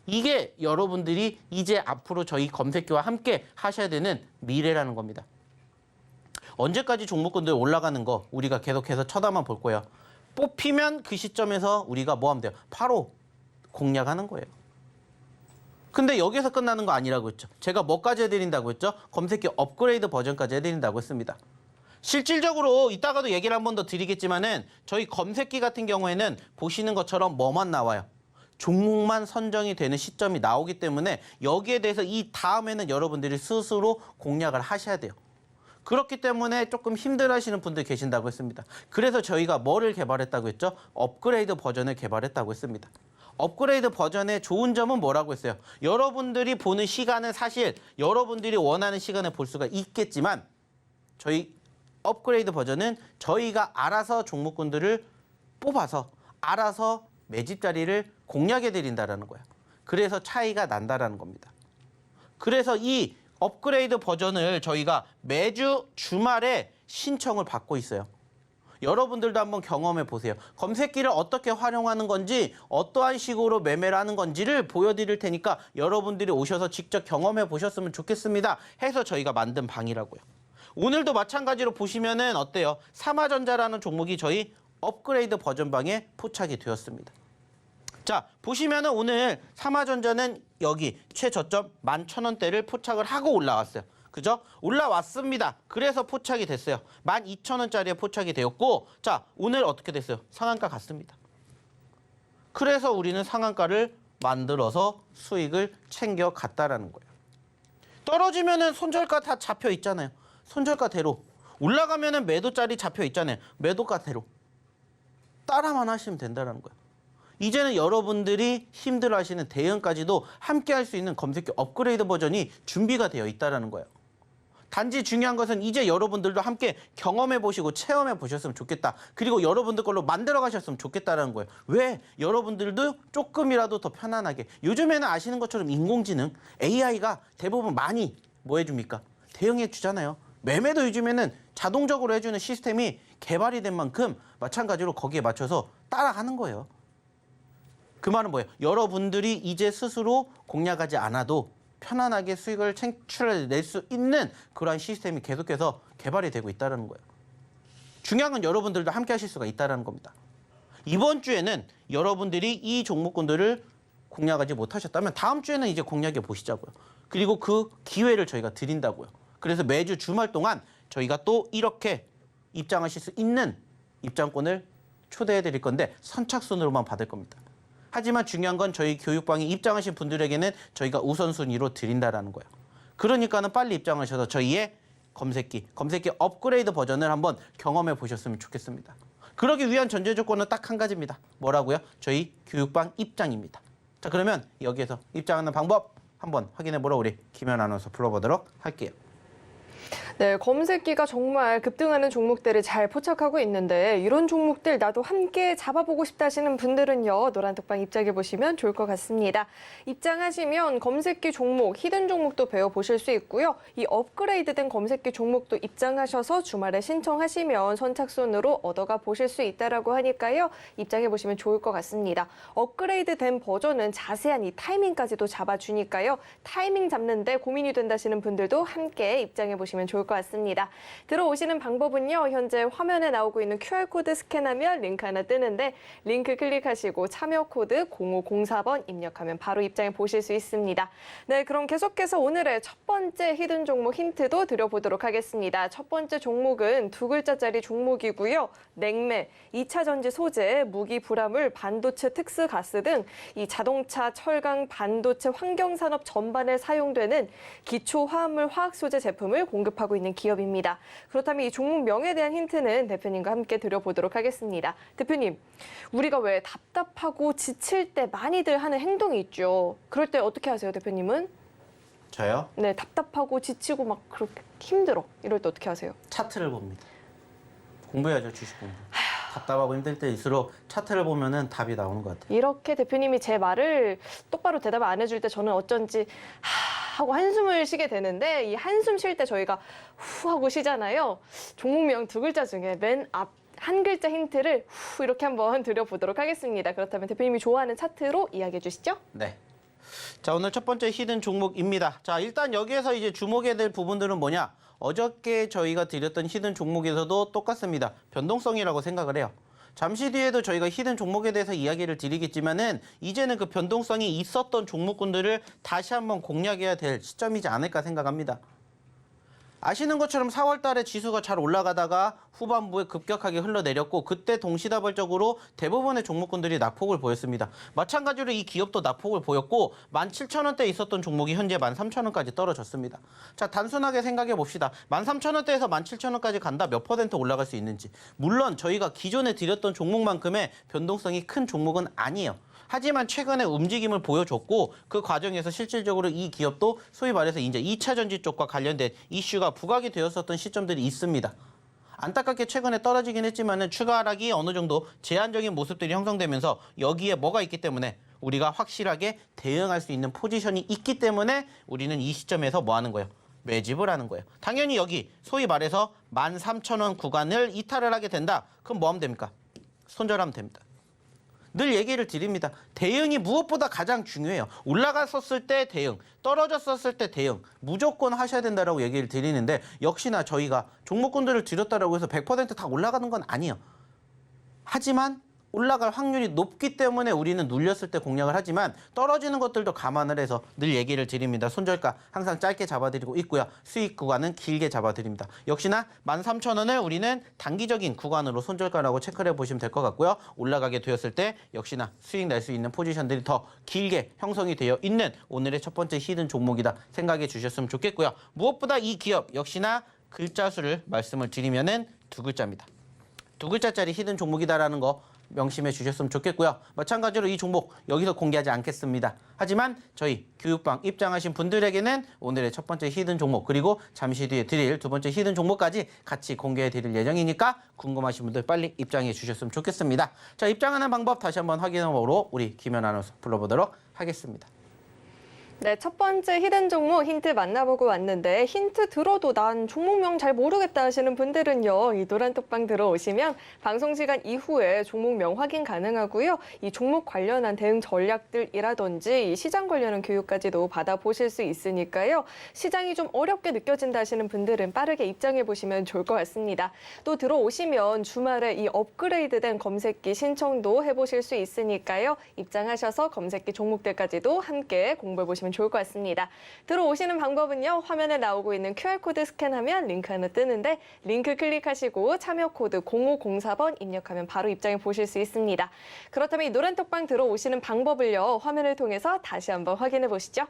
C: 이게 여러분들이 이제 앞으로 저희 검색기와 함께 하셔야 되는 미래라는 겁니다. 언제까지 종목군들 올라가는 거 우리가 계속해서 쳐다만 볼 거예요. 뽑히면 그 시점에서 우리가 뭐 하면 돼요? 바로 공략하는 거예요. 근데 여기서 끝나는 거 아니라고 했죠. 제가 뭐까지 해드린다고 했죠? 검색기 업그레이드 버전까지 해드린다고 했습니다. 실질적으로 이따가도 얘기를 한 번 더 드리겠지만은 저희 검색기 같은 경우에는 보시는 것처럼 뭐만 나와요? 종목만 선정이 되는 시점이 나오기 때문에 여기에 대해서 이 다음에는 여러분들이 스스로 공략을 하셔야 돼요. 그렇기 때문에 조금 힘들어하시는 분들 계신다고 했습니다. 그래서 저희가 뭐를 개발했다고 했죠? 업그레이드 버전을 개발했다고 했습니다. 업그레이드 버전의 좋은 점은 뭐라고 했어요? 여러분들이 보는 시간은 사실 여러분들이 원하는 시간에 볼 수가 있겠지만 저희 업그레이드 버전은 저희가 알아서 종목군들을 뽑아서 알아서 매집 자리를 공략해 드린다라는 거예요. 그래서 차이가 난다라는 겁니다. 그래서 이 업그레이드 버전을 저희가 매주 주말에 신청을 받고 있어요. 여러분들도 한번 경험해 보세요. 검색기를 어떻게 활용하는 건지 어떠한 식으로 매매를 하는 건지를 보여드릴 테니까 여러분들이 오셔서 직접 경험해 보셨으면 좋겠습니다. 해서 저희가 만든 방이라고요. 오늘도 마찬가지로 보시면은 어때요? 삼화전자라는 종목이 저희 업그레이드 버전 방에 포착이 되었습니다. 자, 보시면은 오늘 삼화전자는 여기 최저점 11,000원대를 포착을 하고 올라왔어요. 그죠? 올라왔습니다. 그래서 포착이 됐어요. 12,000원짜리에 포착이 되었고, 자, 오늘 어떻게 됐어요? 상한가 갔습니다. 그래서 우리는 상한가를 만들어서 수익을 챙겨갔다라는 거예요. 떨어지면은 손절가 다 잡혀 있잖아요. 손절가대로. 올라가면은 매도짜리 잡혀 있잖아요. 매도가대로. 따라만 하시면 된다는 거예요. 이제는 여러분들이 힘들어하시는 대응까지도 함께 할 수 있는 검색기 업그레이드 버전이 준비가 되어 있다는 거예요. 단지 중요한 것은 이제 여러분들도 함께 경험해 보시고 체험해 보셨으면 좋겠다. 그리고 여러분들 걸로 만들어 가셨으면 좋겠다는 거예요. 왜? 여러분들도 조금이라도 더 편안하게. 요즘에는 아시는 것처럼 인공지능, AI가 대부분 많이 뭐 해줍니까? 대응해 주잖아요. 매매도 요즘에는 자동적으로 해주는 시스템이 개발이 된 만큼 마찬가지로 거기에 맞춰서 따라가는 거예요. 그 말은 뭐예요? 여러분들이 이제 스스로 공략하지 않아도 편안하게 수익을 창출해낼 수 있는 그러한 시스템이 계속해서 개발이 되고 있다는 거예요. 중요한 건 여러분들도 함께 하실 수가 있다는 겁니다. 이번 주에는 여러분들이 이 종목군들을 공략하지 못하셨다면 다음 주에는 이제 공략해 보시자고요. 그리고 그 기회를 저희가 드린다고요. 그래서 매주 주말 동안 저희가 또 이렇게 입장하실 수 있는 입장권을 초대해 드릴 건데 선착순으로만 받을 겁니다. 하지만 중요한 건 저희 교육방에 입장하신 분들에게는 저희가 우선순위로 드린다라는 거예요. 그러니까는 빨리 입장하셔서 저희의 검색기 업그레이드 버전을 한번 경험해 보셨으면 좋겠습니다. 그러기 위한 전제 조건은 딱 한 가지입니다. 뭐라고요? 저희 교육방 입장입니다. 자, 그러면 여기에서 입장하는 방법 한번 확인해 보러 우리 김현 아나운서 불러보도록 할게요.
B: 네, 검색기가 정말 급등하는 종목들을 잘 포착하고 있는데 이런 종목들 나도 함께 잡아보고 싶다 하시는 분들은요. 노란톡방 입장해 보시면 좋을 것 같습니다. 입장하시면 검색기 종목, 히든 종목도 배워보실 수 있고요. 이 업그레이드된 검색기 종목도 입장하셔서 주말에 신청하시면 선착순으로 얻어가 보실 수 있다라고 하니까요. 입장해 보시면 좋을 것 같습니다. 업그레이드된 버전은 자세한 이 타이밍까지도 잡아주니까요. 타이밍 잡는데 고민이 된다 하시는 분들도 함께 입장해 보시면 좋을 것 같습니다. 들어오시는 방법은요. 현재 화면에 나오고 있는 QR코드 스캔하면 링크 하나 뜨는데 링크 클릭하시고 참여 코드 0504번 입력하면 바로 입장해 보실 수 있습니다. 네, 그럼 계속해서 오늘의 첫 번째 히든 종목 힌트도 드려보도록 하겠습니다. 첫 번째 종목은 두 글자짜리 종목이고요. 냉매, 2차 전지 소재, 무기 불화물, 반도체 특수 가스 등 이 자동차, 철강, 반도체, 환경산업 전반에 사용되는 기초 화합물 화학 소재 제품을 공급하고 있는 기업입니다. 그렇다면 이 종목명에 대한 힌트는 대표님과 함께 드려보도록 하겠습니다. 대표님, 우리가 왜 답답하고 지칠 때 많이들 하는 행동이 있죠. 그럴 때 어떻게 하세요, 대표님은?
C: 저요?
B: 네, 답답하고 지치고 막 그렇게 힘들어. 이럴 때 어떻게 하세요?
C: 차트를 봅니다. 공부해야죠, 주식 공부. 답답하고 힘들 때일수록 차트를 보면은 답이 나오는 것 같아요.
B: 이렇게 대표님이 제 말을 똑바로 대답을 안 해줄 때 저는 어쩐지 하고 한숨을 쉬게 되는데 이 한숨 쉴 때 저희가 후 하고 쉬잖아요. 종목명 두 글자 중에 맨 앞 한 글자 힌트를 후 이렇게 한번 드려보도록 하겠습니다. 그렇다면 대표님이 좋아하는 차트로 이야기해 주시죠.
C: 네. 자, 오늘 첫 번째 히든 종목입니다. 자, 일단 여기에서 이제 주목해야 될 부분들은 뭐냐? 어저께 저희가 드렸던 히든 종목에서도 똑같습니다. 변동성이라고 생각을 해요. 잠시 뒤에도 저희가 히든 종목에 대해서 이야기를 드리겠지만은 이제는 그 변동성이 있었던 종목군들을 다시 한번 공략해야 될 시점이지 않을까 생각합니다. 아시는 것처럼 4월 달에 지수가 잘 올라가다가 후반부에 급격하게 흘러내렸고 그때 동시다발적으로 대부분의 종목군들이 낙폭을 보였습니다. 마찬가지로 이 기업도 낙폭을 보였고 17,000원대에 있었던 종목이 현재 13,000원까지 떨어졌습니다. 자, 단순하게 생각해 봅시다. 13,000원대에서 17,000원까지 간다 몇 퍼센트 올라갈 수 있는지. 물론 저희가 기존에 드렸던 종목만큼의 변동성이 큰 종목은 아니에요. 하지만 최근에 움직임을 보여줬고 그 과정에서 실질적으로 이 기업도 소위 말해서 이제 2차 전지 쪽과 관련된 이슈가 부각이 되었었던 시점들이 있습니다. 안타깝게 최근에 떨어지긴 했지만은 추가 하락이 어느 정도 제한적인 모습들이 형성되면서 여기에 뭐가 있기 때문에 우리가 확실하게 대응할 수 있는 포지션이 있기 때문에 우리는 이 시점에서 뭐 하는 거예요? 매집을 하는 거예요. 당연히 여기 소위 말해서 13,000원 구간을 이탈을 하게 된다. 그럼 뭐 하면 됩니까? 손절하면 됩니다. 늘 얘기를 드립니다. 대응이 무엇보다 가장 중요해요. 올라갔었을 때 대응, 떨어졌었을 때 대응 무조건 하셔야 된다라고 얘기를 드리는데 역시나 저희가 종목군들을 드렸다라고 해서 100% 다 올라가는 건 아니에요. 하지만 올라갈 확률이 높기 때문에 우리는 눌렸을 때 공략을 하지만 떨어지는 것들도 감안을 해서 늘 얘기를 드립니다. 손절가 항상 짧게 잡아드리고 있고요. 수익 구간은 길게 잡아드립니다. 역시나 13,000원을 우리는 단기적인 구간으로 손절가라고 체크를 해보시면 될 것 같고요. 올라가게 되었을 때 역시나 수익 낼 수 있는 포지션들이 더 길게 형성이 되어 있는 오늘의 첫 번째 히든 종목이다 생각해 주셨으면 좋겠고요. 무엇보다 이 기업 역시나 글자 수를 말씀을 드리면은 두 글자입니다. 두 글자짜리 히든 종목이다라는 거 명심해 주셨으면 좋겠고요. 마찬가지로 이 종목 여기서 공개하지 않겠습니다. 하지만 저희 교육방 입장하신 분들에게는 오늘의 첫 번째 히든 종목 그리고 잠시 뒤에 드릴 두 번째 히든 종목까지 같이 공개해 드릴 예정이니까 궁금하신 분들 빨리 입장해 주셨으면 좋겠습니다. 자, 입장하는 방법 다시 한번 확인해보러 우리 김연 아나운서 불러보도록 하겠습니다.
B: 네, 첫 번째 히든 종목 힌트 만나보고 왔는데 힌트 들어도 난 종목명 잘 모르겠다 하시는 분들은요. 이 노란톡방 들어오시면 방송 시간 이후에 종목명 확인 가능하고요. 이 종목 관련한 대응 전략들이라든지 이 시장 관련한 교육까지도 받아보실 수 있으니까요. 시장이 좀 어렵게 느껴진다 하시는 분들은 빠르게 입장해 보시면 좋을 것 같습니다. 또 들어오시면 주말에 이 업그레이드된 검색기 신청도 해보실 수 있으니까요. 입장하셔서 검색기 종목들까지도 함께 공부해 보시면 좋을 것 같습니다. 들어오시는 방법은요. 화면에 나오고 있는 QR코드 스캔하면 링크 하나 뜨는데 링크 클릭하시고 참여 코드 0504번 입력하면 바로 입장해 보실 수 있습니다. 그렇다면 이 노란톡방 들어오시는 방법을요. 화면을 통해서 다시 한번 확인해 보시죠.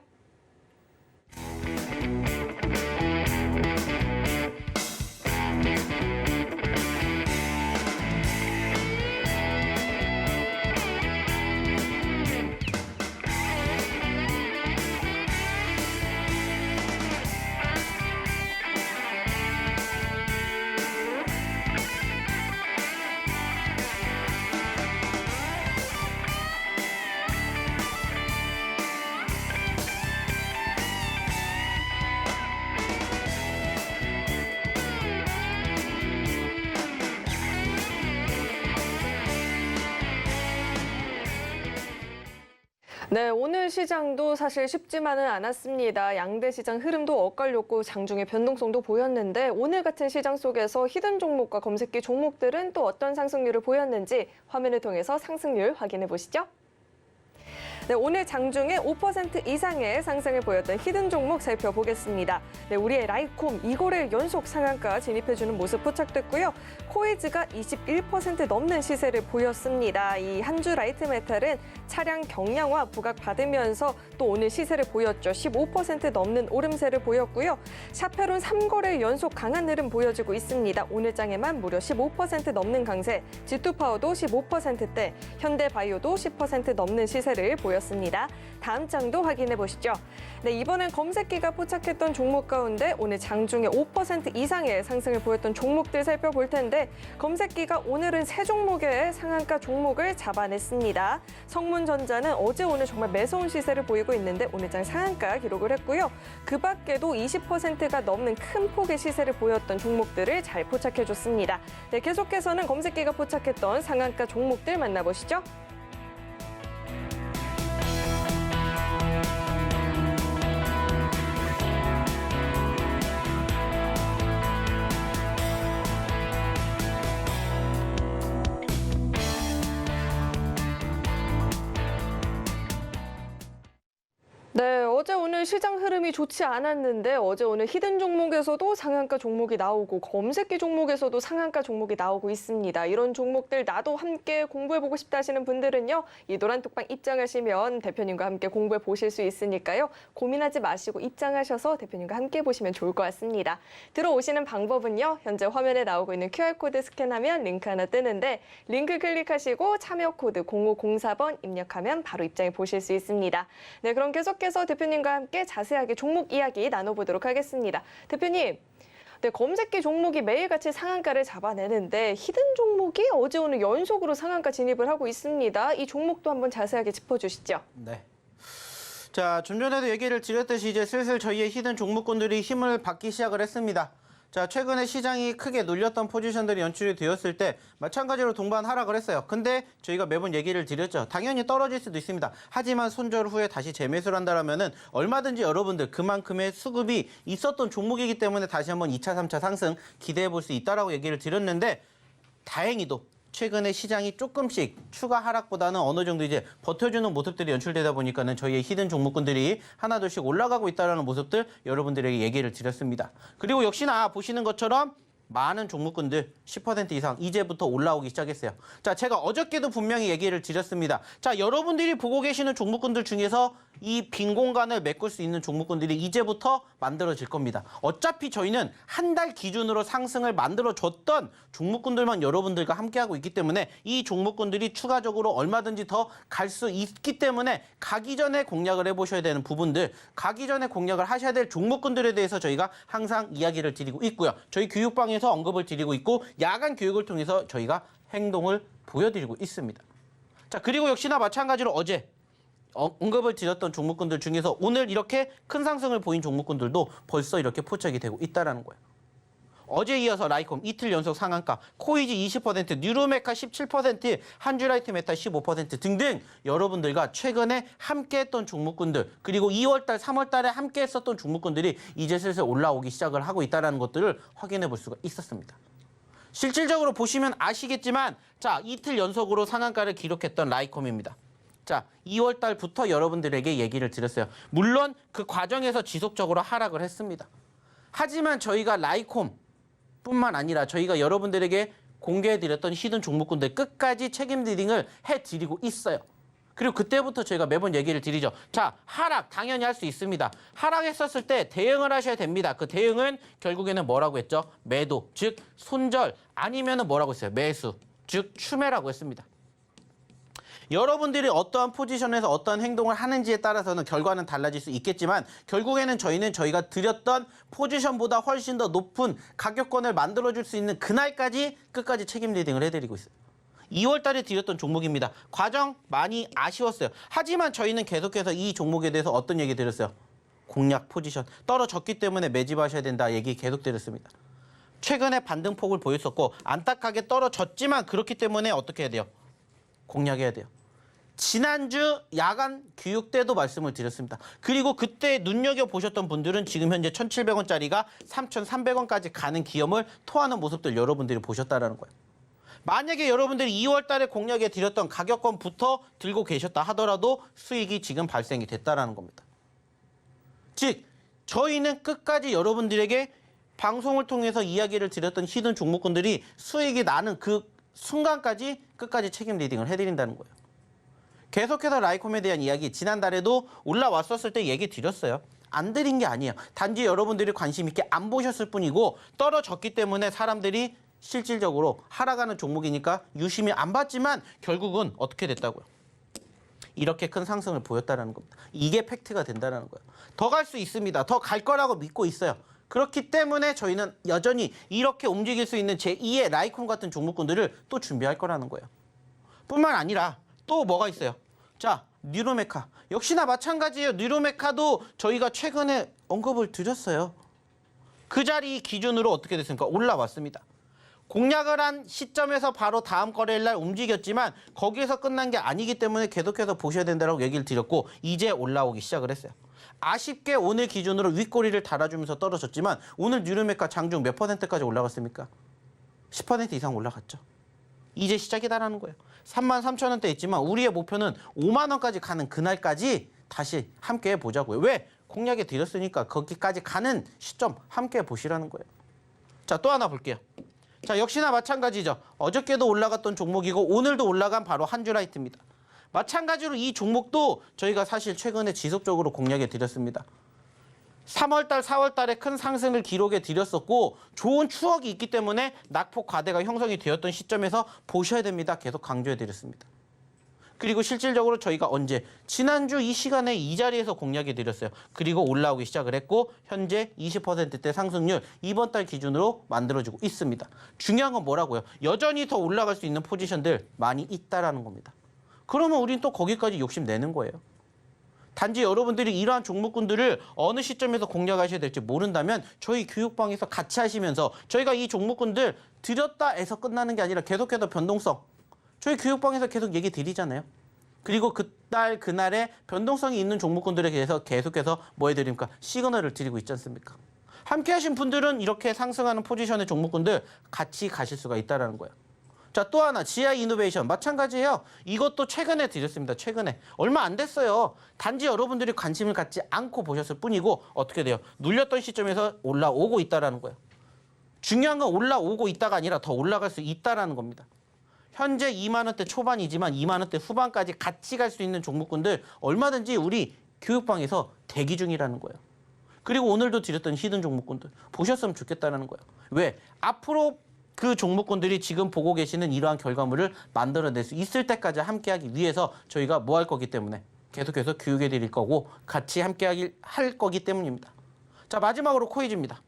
B: 네, 오늘 시장도 사실 쉽지만은 않았습니다. 양대 시장 흐름도 엇갈렸고 장중에 변동성도 보였는데 오늘 같은 시장 속에서 히든 종목과 검색기 종목들은 또 어떤 상승률을 보였는지 화면을 통해서 상승률 확인해 보시죠. 네, 오늘 장중에 5% 이상의 상승을 보였던 히든 종목 살펴보겠습니다. 네, 우리의 라이콤 2거래일 연속 상한가 진입해주는 모습 포착됐고요. 코이즈가 21% 넘는 시세를 보였습니다. 이 한주 라이트 메탈은 차량 경량화 부각받으면서 또 오늘 시세를 보였죠. 15% 넘는 오름세를 보였고요. 샤페론 3거래일 연속 강한 흐름 보여지고 있습니다. 오늘 장에만 무려 15% 넘는 강세, G2파워도 15%대, 현대바이오도 10% 넘는 시세를 보였습니다. 다음 장도 확인해 보시죠. 네, 이번엔 검색기가 포착했던 종목 가운데 오늘 장중에 5% 이상의 상승을 보였던 종목들 살펴볼 텐데 검색기가 오늘은 세 종목의 상한가 종목을 잡아냈습니다. 성문전자는 어제 오늘 정말 매서운 시세를 보이고 있는데 오늘 장 상한가 기록을 했고요. 그 밖에도 20%가 넘는 큰 폭의 시세를 보였던 종목들을 잘 포착해줬습니다. 네, 계속해서는 검색기가 포착했던 상한가 종목들 만나보시죠. 네, 어제 오늘 시장 흐름이 좋지 않았는데 어제 오늘 히든 종목에서도 상한가 종목이 나오고 검색기 종목에서도 상한가 종목이 나오고 있습니다. 이런 종목들 나도 함께 공부해보고 싶다 하시는 분들은요. 이 노란톡방 입장하시면 대표님과 함께 공부해 보실 수 있으니까요. 고민하지 마시고 입장하셔서 대표님과 함께 보시면 좋을 것 같습니다. 들어오시는 방법은요. 현재 화면에 나오고 있는 QR코드 스캔하면 링크 하나 뜨는데 링크 클릭하시고 참여 코드 0504번 입력하면 바로 입장해 보실 수 있습니다. 네, 그럼 계속해서 대표님과 함께 자세하게 종목 이야기 나눠보도록 하겠습니다. 대표님, 네, 검색기 종목이 매일같이 상한가를 잡아내는데 히든 종목이 어제 오늘 연속으로 상한가 진입을 하고 있습니다. 이 종목도 한번 자세하게 짚어주시죠.
C: 네. 자, 좀 전에도 얘기를 드렸듯이 이제 슬슬 저희의 히든 종목군들이 힘을 받기 시작을 했습니다. 자, 최근에 시장이 크게 눌렸던 포지션들이 연출이 되었을 때 마찬가지로 동반 하락을 했어요. 근데 저희가 매번 얘기를 드렸죠. 당연히 떨어질 수도 있습니다. 하지만 손절 후에 다시 재매수를 한다면은 얼마든지 여러분들 그만큼의 수급이 있었던 종목이기 때문에 다시 한번 2차, 3차 상승 기대해 볼 수 있다라고 얘기를 드렸는데 다행히도 최근에 시장이 조금씩 추가 하락보다는 어느 정도 이제 버텨주는 모습들이 연출되다 보니까는 저희의 히든 종목군들이 하나둘씩 올라가고 있다는 모습들 여러분들에게 얘기를 드렸습니다. 그리고 역시나 보시는 것처럼 많은 종목군들 10% 이상 이제부터 올라오기 시작했어요. 자, 제가 어저께도 분명히 얘기를 드렸습니다. 자, 여러분들이 보고 계시는 종목군들 중에서 이 빈 공간을 메꿀 수 있는 종목군들이 이제부터 만들어질 겁니다. 어차피 저희는 한 달 기준으로 상승을 만들어줬던 종목군들만 여러분들과 함께하고 있기 때문에 이 종목군들이 추가적으로 얼마든지 더 갈 수 있기 때문에 가기 전에 공략을 해보셔야 되는 부분들, 가기 전에 공략을 하셔야 될 종목군들에 대해서 저희가 항상 이야기를 드리고 있고요. 저희 교육방에서 언급을 드리고 있고 야간 교육을 통해서 저희가 행동을 보여드리고 있습니다. 자, 그리고 역시나 마찬가지로 어제 언급을 드렸던 종목군들 중에서 오늘 이렇게 큰 상승을 보인 종목군들도 벌써 이렇게 포착이 되고 있다는 거예요. 어제 이어서 라이콤 이틀 연속 상한가, 코이즈 20%, 뉴로메카 17%, 한주라이트 메탈 15% 등등 여러분들과 최근에 함께했던 종목군들 그리고 2월달, 3월달에 함께했었던 종목군들이 이제 슬슬 올라오기 시작을 하고 있다는 것들을 확인해 볼 수가 있었습니다. 실질적으로 보시면 아시겠지만 자, 이틀 연속으로 상한가를 기록했던 라이콤입니다. 자, 2월 달부터 여러분들에게 얘기를 드렸어요. 물론 그 과정에서 지속적으로 하락을 했습니다. 하지만 저희가 라이콤 뿐만 아니라 저희가 여러분들에게 공개해드렸던 히든 종목군들 끝까지 책임 리딩을 해드리고 있어요. 그리고 그때부터 저희가 매번 얘기를 드리죠. 자, 하락 당연히 할 수 있습니다. 하락했었을 때 대응을 하셔야 됩니다. 그 대응은 결국에는 뭐라고 했죠? 매도, 즉 손절 아니면은 뭐라고 했어요? 매수, 즉 추매라고 했습니다. 여러분들이 어떠한 포지션에서 어떠한 행동을 하는지에 따라서는 결과는 달라질 수 있겠지만 결국에는 저희는 저희가 드렸던 포지션보다 훨씬 더 높은 가격권을 만들어줄 수 있는 그날까지 끝까지 책임 리딩을 해드리고 있어요. 2월 달에 드렸던 종목입니다. 과정 많이 아쉬웠어요. 하지만 저희는 계속해서 이 종목에 대해서 어떤 얘기 드렸어요? 공략 포지션. 떨어졌기 때문에 매집하셔야 된다 얘기 계속 드렸습니다. 최근에 반등폭을 보였었고 안타깝게 떨어졌지만 그렇기 때문에 어떻게 해야 돼요? 공략해야 돼요. 지난주 야간 교육 때도 말씀을 드렸습니다. 그리고 그때 눈여겨보셨던 분들은 지금 현재 1,700원짜리가 3,300원까지 가는 기염을 토하는 모습들 여러분들이 보셨다는 거예요. 만약에 여러분들이 2월 달에 공략에 드렸던 가격권부터 들고 계셨다 하더라도 수익이 지금 발생이 됐다는 겁니다. 즉, 저희는 끝까지 여러분들에게 방송을 통해서 이야기를 드렸던 히든 종목군들이 수익이 나는 그 순간까지 끝까지 책임 리딩을 해드린다는 거예요. 계속해서 라이콤에 대한 이야기 지난달에도 올라왔었을 때 얘기 드렸어요. 안 드린 게 아니에요. 단지 여러분들이 관심 있게 안 보셨을 뿐이고 떨어졌기 때문에 사람들이 실질적으로 하락하는 종목이니까 유심히 안 봤지만 결국은 어떻게 됐다고요? 이렇게 큰 상승을 보였다는 겁니다. 이게 팩트가 된다는 거예요. 더 갈 수 있습니다. 더 갈 거라고 믿고 있어요. 그렇기 때문에 저희는 여전히 이렇게 움직일 수 있는 제2의 라이콤 같은 종목군들을 또 준비할 거라는 거예요. 뿐만 아니라 또 뭐가 있어요? 자, 뉴로메카. 역시나 마찬가지예요. 뉴로메카도 저희가 최근에 언급을 드렸어요. 그 자리 기준으로 어떻게 됐습니까? 올라왔습니다. 공략을 한 시점에서 바로 다음 거래일 날 움직였지만 거기에서 끝난 게 아니기 때문에 계속해서 보셔야 된다고 얘기를 드렸고 이제 올라오기 시작을 했어요. 아쉽게 오늘 기준으로 윗꼬리를 달아주면서 떨어졌지만 오늘 뉴로메카 장중 몇 %까지 올라갔습니까? 10% 이상 올라갔죠. 이제 시작이다라는 거예요. 33,000원대 있지만 우리의 목표는 5만 원까지 가는 그날까지 다시 함께 해보자고요. 왜? 공략에 드렸으니까 거기까지 가는 시점 함께 보시라는 거예요. 자, 또 하나 볼게요. 자, 역시나 마찬가지죠. 어저께도 올라갔던 종목이고 오늘도 올라간 바로 한주라이트입니다. 마찬가지로 이 종목도 저희가 사실 최근에 지속적으로 공략해 드렸습니다. 3월달, 4월달에 큰 상승을 기록해 드렸었고 좋은 추억이 있기 때문에 낙폭 과대가 형성이 되었던 시점에서 보셔야 됩니다. 계속 강조해 드렸습니다. 그리고 실질적으로 저희가 언제? 지난주 이 시간에 이 자리에서 공략해 드렸어요. 그리고 올라오기 시작을 했고 현재 20%대 상승률 이번 달 기준으로 만들어지고 있습니다. 중요한 건 뭐라고요? 여전히 더 올라갈 수 있는 포지션들 많이 있다라는 겁니다. 그러면 우린 또 거기까지 욕심내는 거예요. 단지 여러분들이 이러한 종목군들을 어느 시점에서 공략하셔야 될지 모른다면 저희 교육방에서 같이 하시면서 저희가 이 종목군들 드렸다 해서 끝나는 게 아니라 계속해서 변동성 저희 교육방에서 계속 얘기 드리잖아요. 그리고 그날 그날에 변동성이 있는 종목군들에 대해서 계속해서 뭐 해드립니까? 시그널을 드리고 있지 않습니까? 함께 하신 분들은 이렇게 상승하는 포지션의 종목군들 같이 가실 수가 있다는 거예요. 자, 또 하나 GI 이노베이션 마찬가지예요. 이것도 최근에 드렸습니다. 최근에. 얼마 안 됐어요. 단지 여러분들이 관심을 갖지 않고 보셨을 뿐이고 어떻게 돼요? 눌렸던 시점에서 올라오고 있다는 거예요. 중요한 건 올라오고 있다가 아니라 더 올라갈 수 있다는 겁니다. 현재 2만 원대 초반이지만 2만 원대 후반까지 같이 갈 수 있는 종목군들 얼마든지 우리 교육방에서 대기 중이라는 거예요. 그리고 오늘도 드렸던 히든 종목군들 보셨으면 좋겠다는 거예요. 왜? 앞으로 그 종목군들이 지금 보고 계시는 이러한 결과물을 만들어낼 수 있을 때까지 함께하기 위해서 저희가 뭐 할 거기 때문에 계속해서 교육해 드릴 거고 같이 함께하길 할 거기 때문입니다. 자, 마지막으로 코이즈입니다.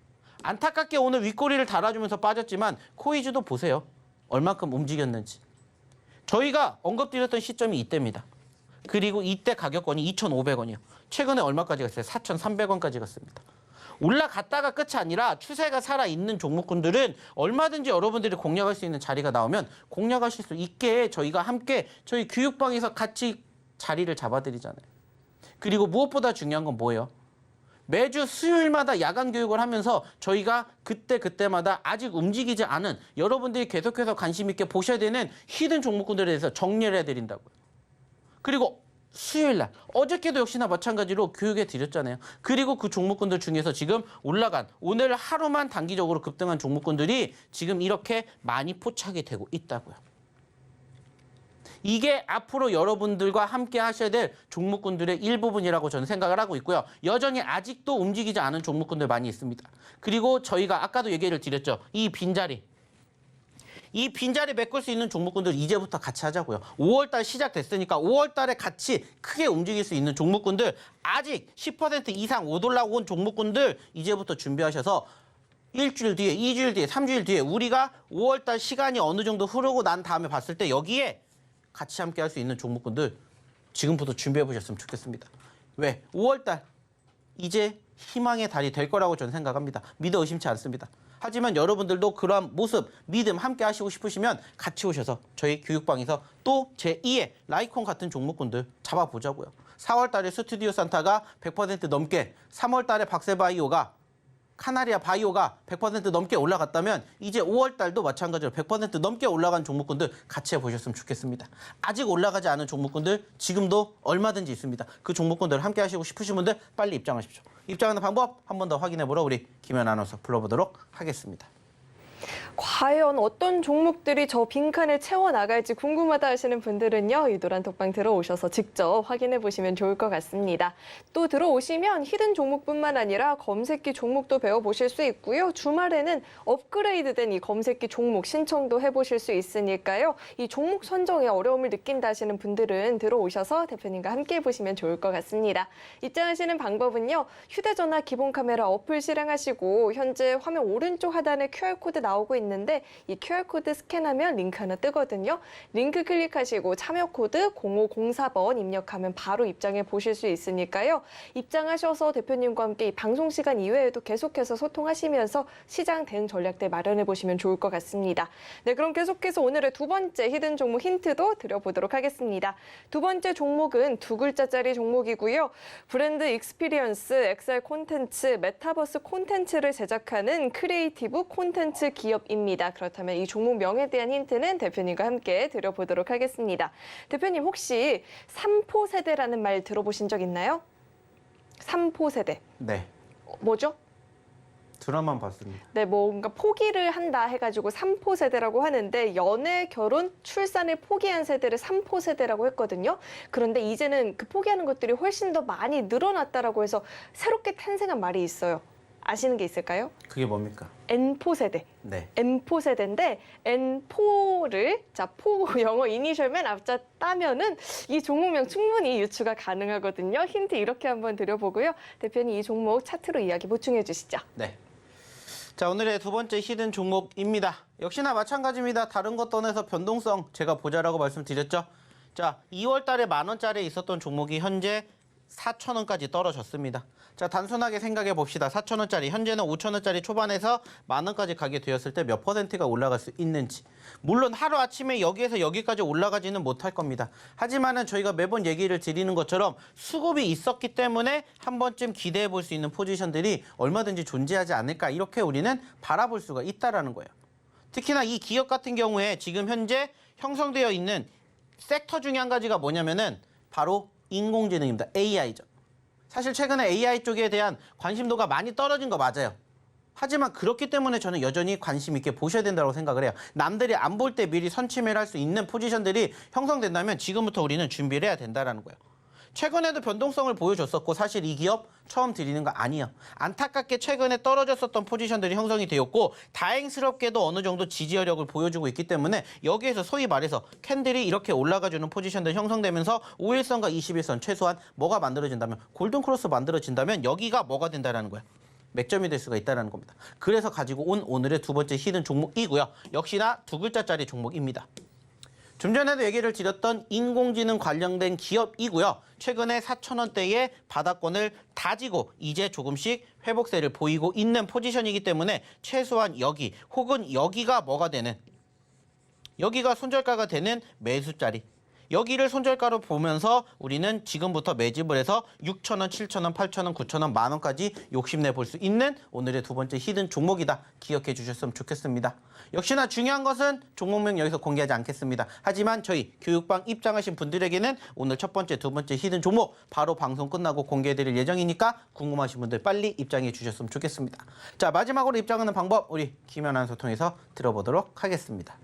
C: 안타깝게 오늘 윗꼬리를 달아주면서 빠졌지만 코이즈도 보세요. 얼만큼 움직였는지. 저희가 언급드렸던 시점이 이때입니다. 그리고 이때 가격권이 2,500원이요. 최근에 얼마까지 갔어요? 4,300원까지 갔습니다. 올라갔다가 끝이 아니라 추세가 살아있는 종목군들은 얼마든지 여러분들이 공략할 수 있는 자리가 나오면 공략하실 수 있게 저희가 함께 저희 교육방에서 같이 자리를 잡아드리잖아요. 그리고 무엇보다 중요한 건 뭐예요? 매주 수요일마다 야간 교육을 하면서 저희가 그때마다 아직 움직이지 않은 여러분들이 계속해서 관심 있게 보셔야 되는 히든 종목군들에 대해서 정리를 해드린다고요. 그리고 수요일 날 어저께도 역시나 마찬가지로 교육해 드렸잖아요. 그리고 그 종목군들 중에서 지금 올라간 오늘 하루만 단기적으로 급등한 종목군들이 지금 이렇게 많이 포착이 되고 있다고요. 이게 앞으로 여러분들과 함께 하셔야 될 종목군들의 일부분이라고 저는 생각을 하고 있고요. 여전히 아직도 움직이지 않은 종목군들 많이 있습니다. 그리고 저희가 아까도 얘기를 드렸죠. 이 빈자리 메꿀 수 있는 종목군들 이제부터 같이 하자고요. 5월달 시작됐으니까 5월달에 같이 크게 움직일 수 있는 종목군들 아직 10% 이상 못 올라온 종목군들 이제부터 준비하셔서 일주일 뒤에, 2주일 뒤에, 3주일 뒤에 우리가 5월달 시간이 어느 정도 흐르고 난 다음에 봤을 때 여기에 같이 함께 할 수 있는 종목군들 지금부터 준비해 보셨으면 좋겠습니다. 왜? 5월달 이제 희망의 달이 될 거라고 저는 생각합니다. 믿어 의심치 않습니다. 하지만 여러분들도 그러한 모습, 믿음 함께 하시고 싶으시면 같이 오셔서 저희 교육방에서 또 제2의 라이콘 같은 종목군들 잡아보자고요. 4월 달에 스튜디오 산타가 100% 넘게, 3월 달에 박세바이오가 카나리아 바이오가 100% 넘게 올라갔다면 이제 5월 달도 마찬가지로 100% 넘게 올라간 종목군들 같이 해보셨으면 좋겠습니다. 아직 올라가지 않은 종목군들 지금도 얼마든지 있습니다. 그 종목군들 함께 하시고 싶으신 분들 빨리 입장하십시오. 입장하는 방법 한 번 더 확인해보러 우리 김현 아나운서 불러보도록 하겠습니다.
B: 과연 어떤 종목들이 저 빈칸을 채워나갈지 궁금하다 하시는 분들은요. 이 노란 톡방 들어오셔서 직접 확인해 보시면 좋을 것 같습니다. 또 들어오시면 히든 종목뿐만 아니라 검색기 종목도 배워보실 수 있고요. 주말에는 업그레이드된 이 검색기 종목 신청도 해보실 수 있으니까요. 이 종목 선정에 어려움을 느낀다 하시는 분들은 들어오셔서 대표님과 함께 해보시면 좋을 것 같습니다. 입장하시는 방법은요. 휴대전화 기본 카메라 어플 실행하시고 현재 화면 오른쪽 하단에 QR코드 나오고 있는데 이 QR코드 스캔하면 링크 하나 뜨거든요. 링크 클릭하시고 참여 코드 0504번 입력하면 바로 입장해 보실 수 있으니까요. 입장하셔서 대표님과 함께 이 방송 시간 이외에도 계속해서 소통하시면서 시장 대응 전략들 마련해 보시면 좋을 것 같습니다. 네, 그럼 계속해서 오늘의 두 번째 히든 종목 힌트도 드려보도록 하겠습니다. 두 번째 종목은 두 글자짜리 종목이고요. 브랜드 익스피리언스, XR 콘텐츠, 메타버스 콘텐츠를 제작하는 크리에이티브 콘텐츠 기업입니다. 그렇다면 이 종목명에 대한 힌트는 대표님과 함께 드려보도록 하겠습니다. 대표님 혹시 3포 세대라는 말 들어보신 적 있나요? 3포 세대.
C: 네,
B: 뭐죠?
C: 드라마만 봤습니다.
B: 네, 뭔가 포기를 한다 해가지고 3포 세대라고 하는데 연애, 결혼, 출산을 포기한 세대를 3포 세대라고 했거든요. 그런데 이제는 그 포기하는 것들이 훨씬 더 많이 늘어났다라고 해서 새롭게 탄생한 말이 있어요. 아시는 게 있을까요?
C: 그게 뭡니까?
B: N포 세대.
C: 네.
B: N포 세대인데 N포를 포 영어 이니셜 맨 앞자 따면은 이 종목명 충분히 유추가 가능하거든요. 힌트 이렇게 한번 드려보고요. 대표님 이 종목 차트로 이야기 보충해 주시죠.
C: 네. 자, 오늘의 두 번째 히든 종목입니다. 역시나 마찬가지입니다. 다른 것 떠나서 변동성 제가 보자라고 말씀드렸죠. 자, 2월 달에 10,000원짜리에 있었던 종목이 현재 4,000원까지 떨어졌습니다. 자, 단순하게 생각해 봅시다. 4,000원짜리, 현재는 5,000원짜리 초반에서 10,000원까지 가게 되었을 때 몇 퍼센트가 올라갈 수 있는지. 물론 하루아침에 여기에서 여기까지 올라가지는 못할 겁니다. 하지만은 저희가 매번 얘기를 드리는 것처럼 수급이 있었기 때문에 한 번쯤 기대해 볼 수 있는 포지션들이 얼마든지 존재하지 않을까, 이렇게 우리는 바라볼 수가 있다라는 거예요. 특히나 이 기업 같은 경우에 지금 현재 형성되어 있는 섹터 중에 한 가지가 뭐냐면은 바로 인공지능입니다. AI죠. 사실 최근에 AI 쪽에 대한 관심도가 많이 떨어진 거 맞아요. 하지만 그렇기 때문에 저는 여전히 관심 있게 보셔야 된다고 생각을 해요. 남들이 안 볼 때 미리 선취매를 할 수 있는 포지션들이 형성된다면 지금부터 우리는 준비를 해야 된다는 거예요. 최근에도 변동성을 보여줬었고 사실 이 기업 처음 드리는 거 아니에요. 안타깝게 최근에 떨어졌었던 포지션들이 형성이 되었고 다행스럽게도 어느 정도 지지력을 보여주고 있기 때문에 여기에서 소위 말해서 캔들이 이렇게 올라가주는 포지션들이 형성되면서 5일선과 21선 최소한 뭐가 만들어진다면 골든크로스 만들어진다면 여기가 뭐가 된다는 거예요. 맥점이 될 수가 있다는 겁니다. 그래서 가지고 온 오늘의 두 번째 히든 종목이고요. 역시나 두 글자짜리 종목입니다. 좀 전에도 얘기를 드렸던 인공지능 관련된 기업이고요. 최근에 4,000원대의 바닥권을 다지고 이제 조금씩 회복세를 보이고 있는 포지션이기 때문에 최소한 여기 혹은 여기가 뭐가 되는, 여기가 손절가가 되는 매수자리, 여기를 손절가로 보면서 우리는 지금부터 매집을 해서 6,000원, 7,000원, 8,000원, 9,000원, 만원까지 욕심내 볼 수 있는 오늘의 두 번째 히든 종목이다. 기억해 주셨으면 좋겠습니다. 역시나 중요한 것은 종목명 여기서 공개하지 않겠습니다. 하지만 저희 교육방 입장하신 분들에게는 오늘 첫 번째, 두 번째 히든 종목 바로 방송 끝나고 공개해 드릴 예정이니까 궁금하신 분들 빨리 입장해 주셨으면 좋겠습니다. 자, 마지막으로 입장하는 방법 우리 김현 아나운서 통해서 들어보도록 하겠습니다.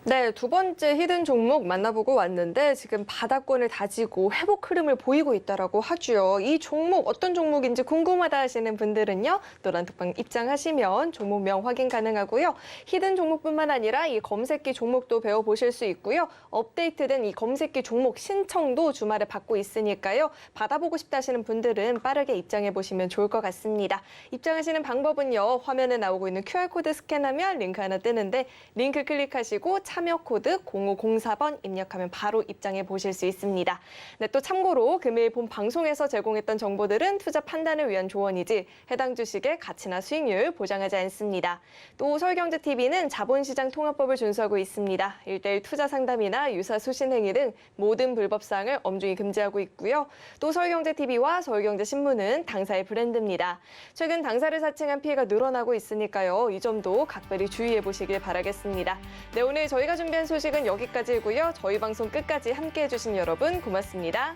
B: 네, 두 번째 히든 종목 만나보고 왔는데 지금 바닥권을 다지고 회복 흐름을 보이고 있다라고 하죠. 이 종목 어떤 종목인지 궁금하다 하시는 분들은요. 노란 톡방 입장하시면 종목명 확인 가능하고요. 히든 종목뿐만 아니라 이 검색기 종목도 배워보실 수 있고요. 업데이트된 이 검색기 종목 신청도 주말에 받고 있으니까요. 받아보고 싶다 하시는 분들은 빠르게 입장해 보시면 좋을 것 같습니다. 입장하시는 방법은요. 화면에 나오고 있는 QR코드 스캔하면 링크 하나 뜨는데 링크 클릭하시고 참여 코드 0504번 입력하면 바로 입장해 보실 수 있습니다. 네, 또 참고로 금일 본 방송에서 제공했던 정보들은 투자 판단을 위한 조언이지 해당 주식의 가치나 수익률 보장하지 않습니다. 또 서울경제TV는 자본시장 통합법을 준수하고 있습니다. 1:1 투자 상담이나 유사 수신 행위 등 모든 불법 사항을 엄중히 금지하고 있고요. 또 서울경제TV와 서울경제신문은 당사의 브랜드입니다. 최근 당사를 사칭한 피해가 늘어나고 있으니까요. 이 점도 각별히 주의해 보시길 바라겠습니다. 네, 오늘 저희가 준비한 소식은 여기까지고요. 저희 방송 끝까지 함께해 주신 여러분 고맙습니다.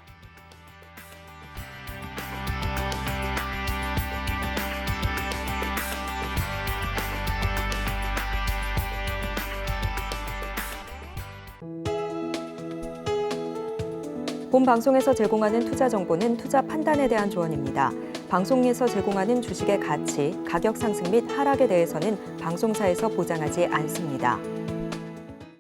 A: 본 방송에서 제공하는 투자 정보는 투자 판단에 대한 조언입니다. 방송에서 제공하는 주식의 가치, 가격 상승 및 하락에 대해서는 방송사에서 보장하지 않습니다.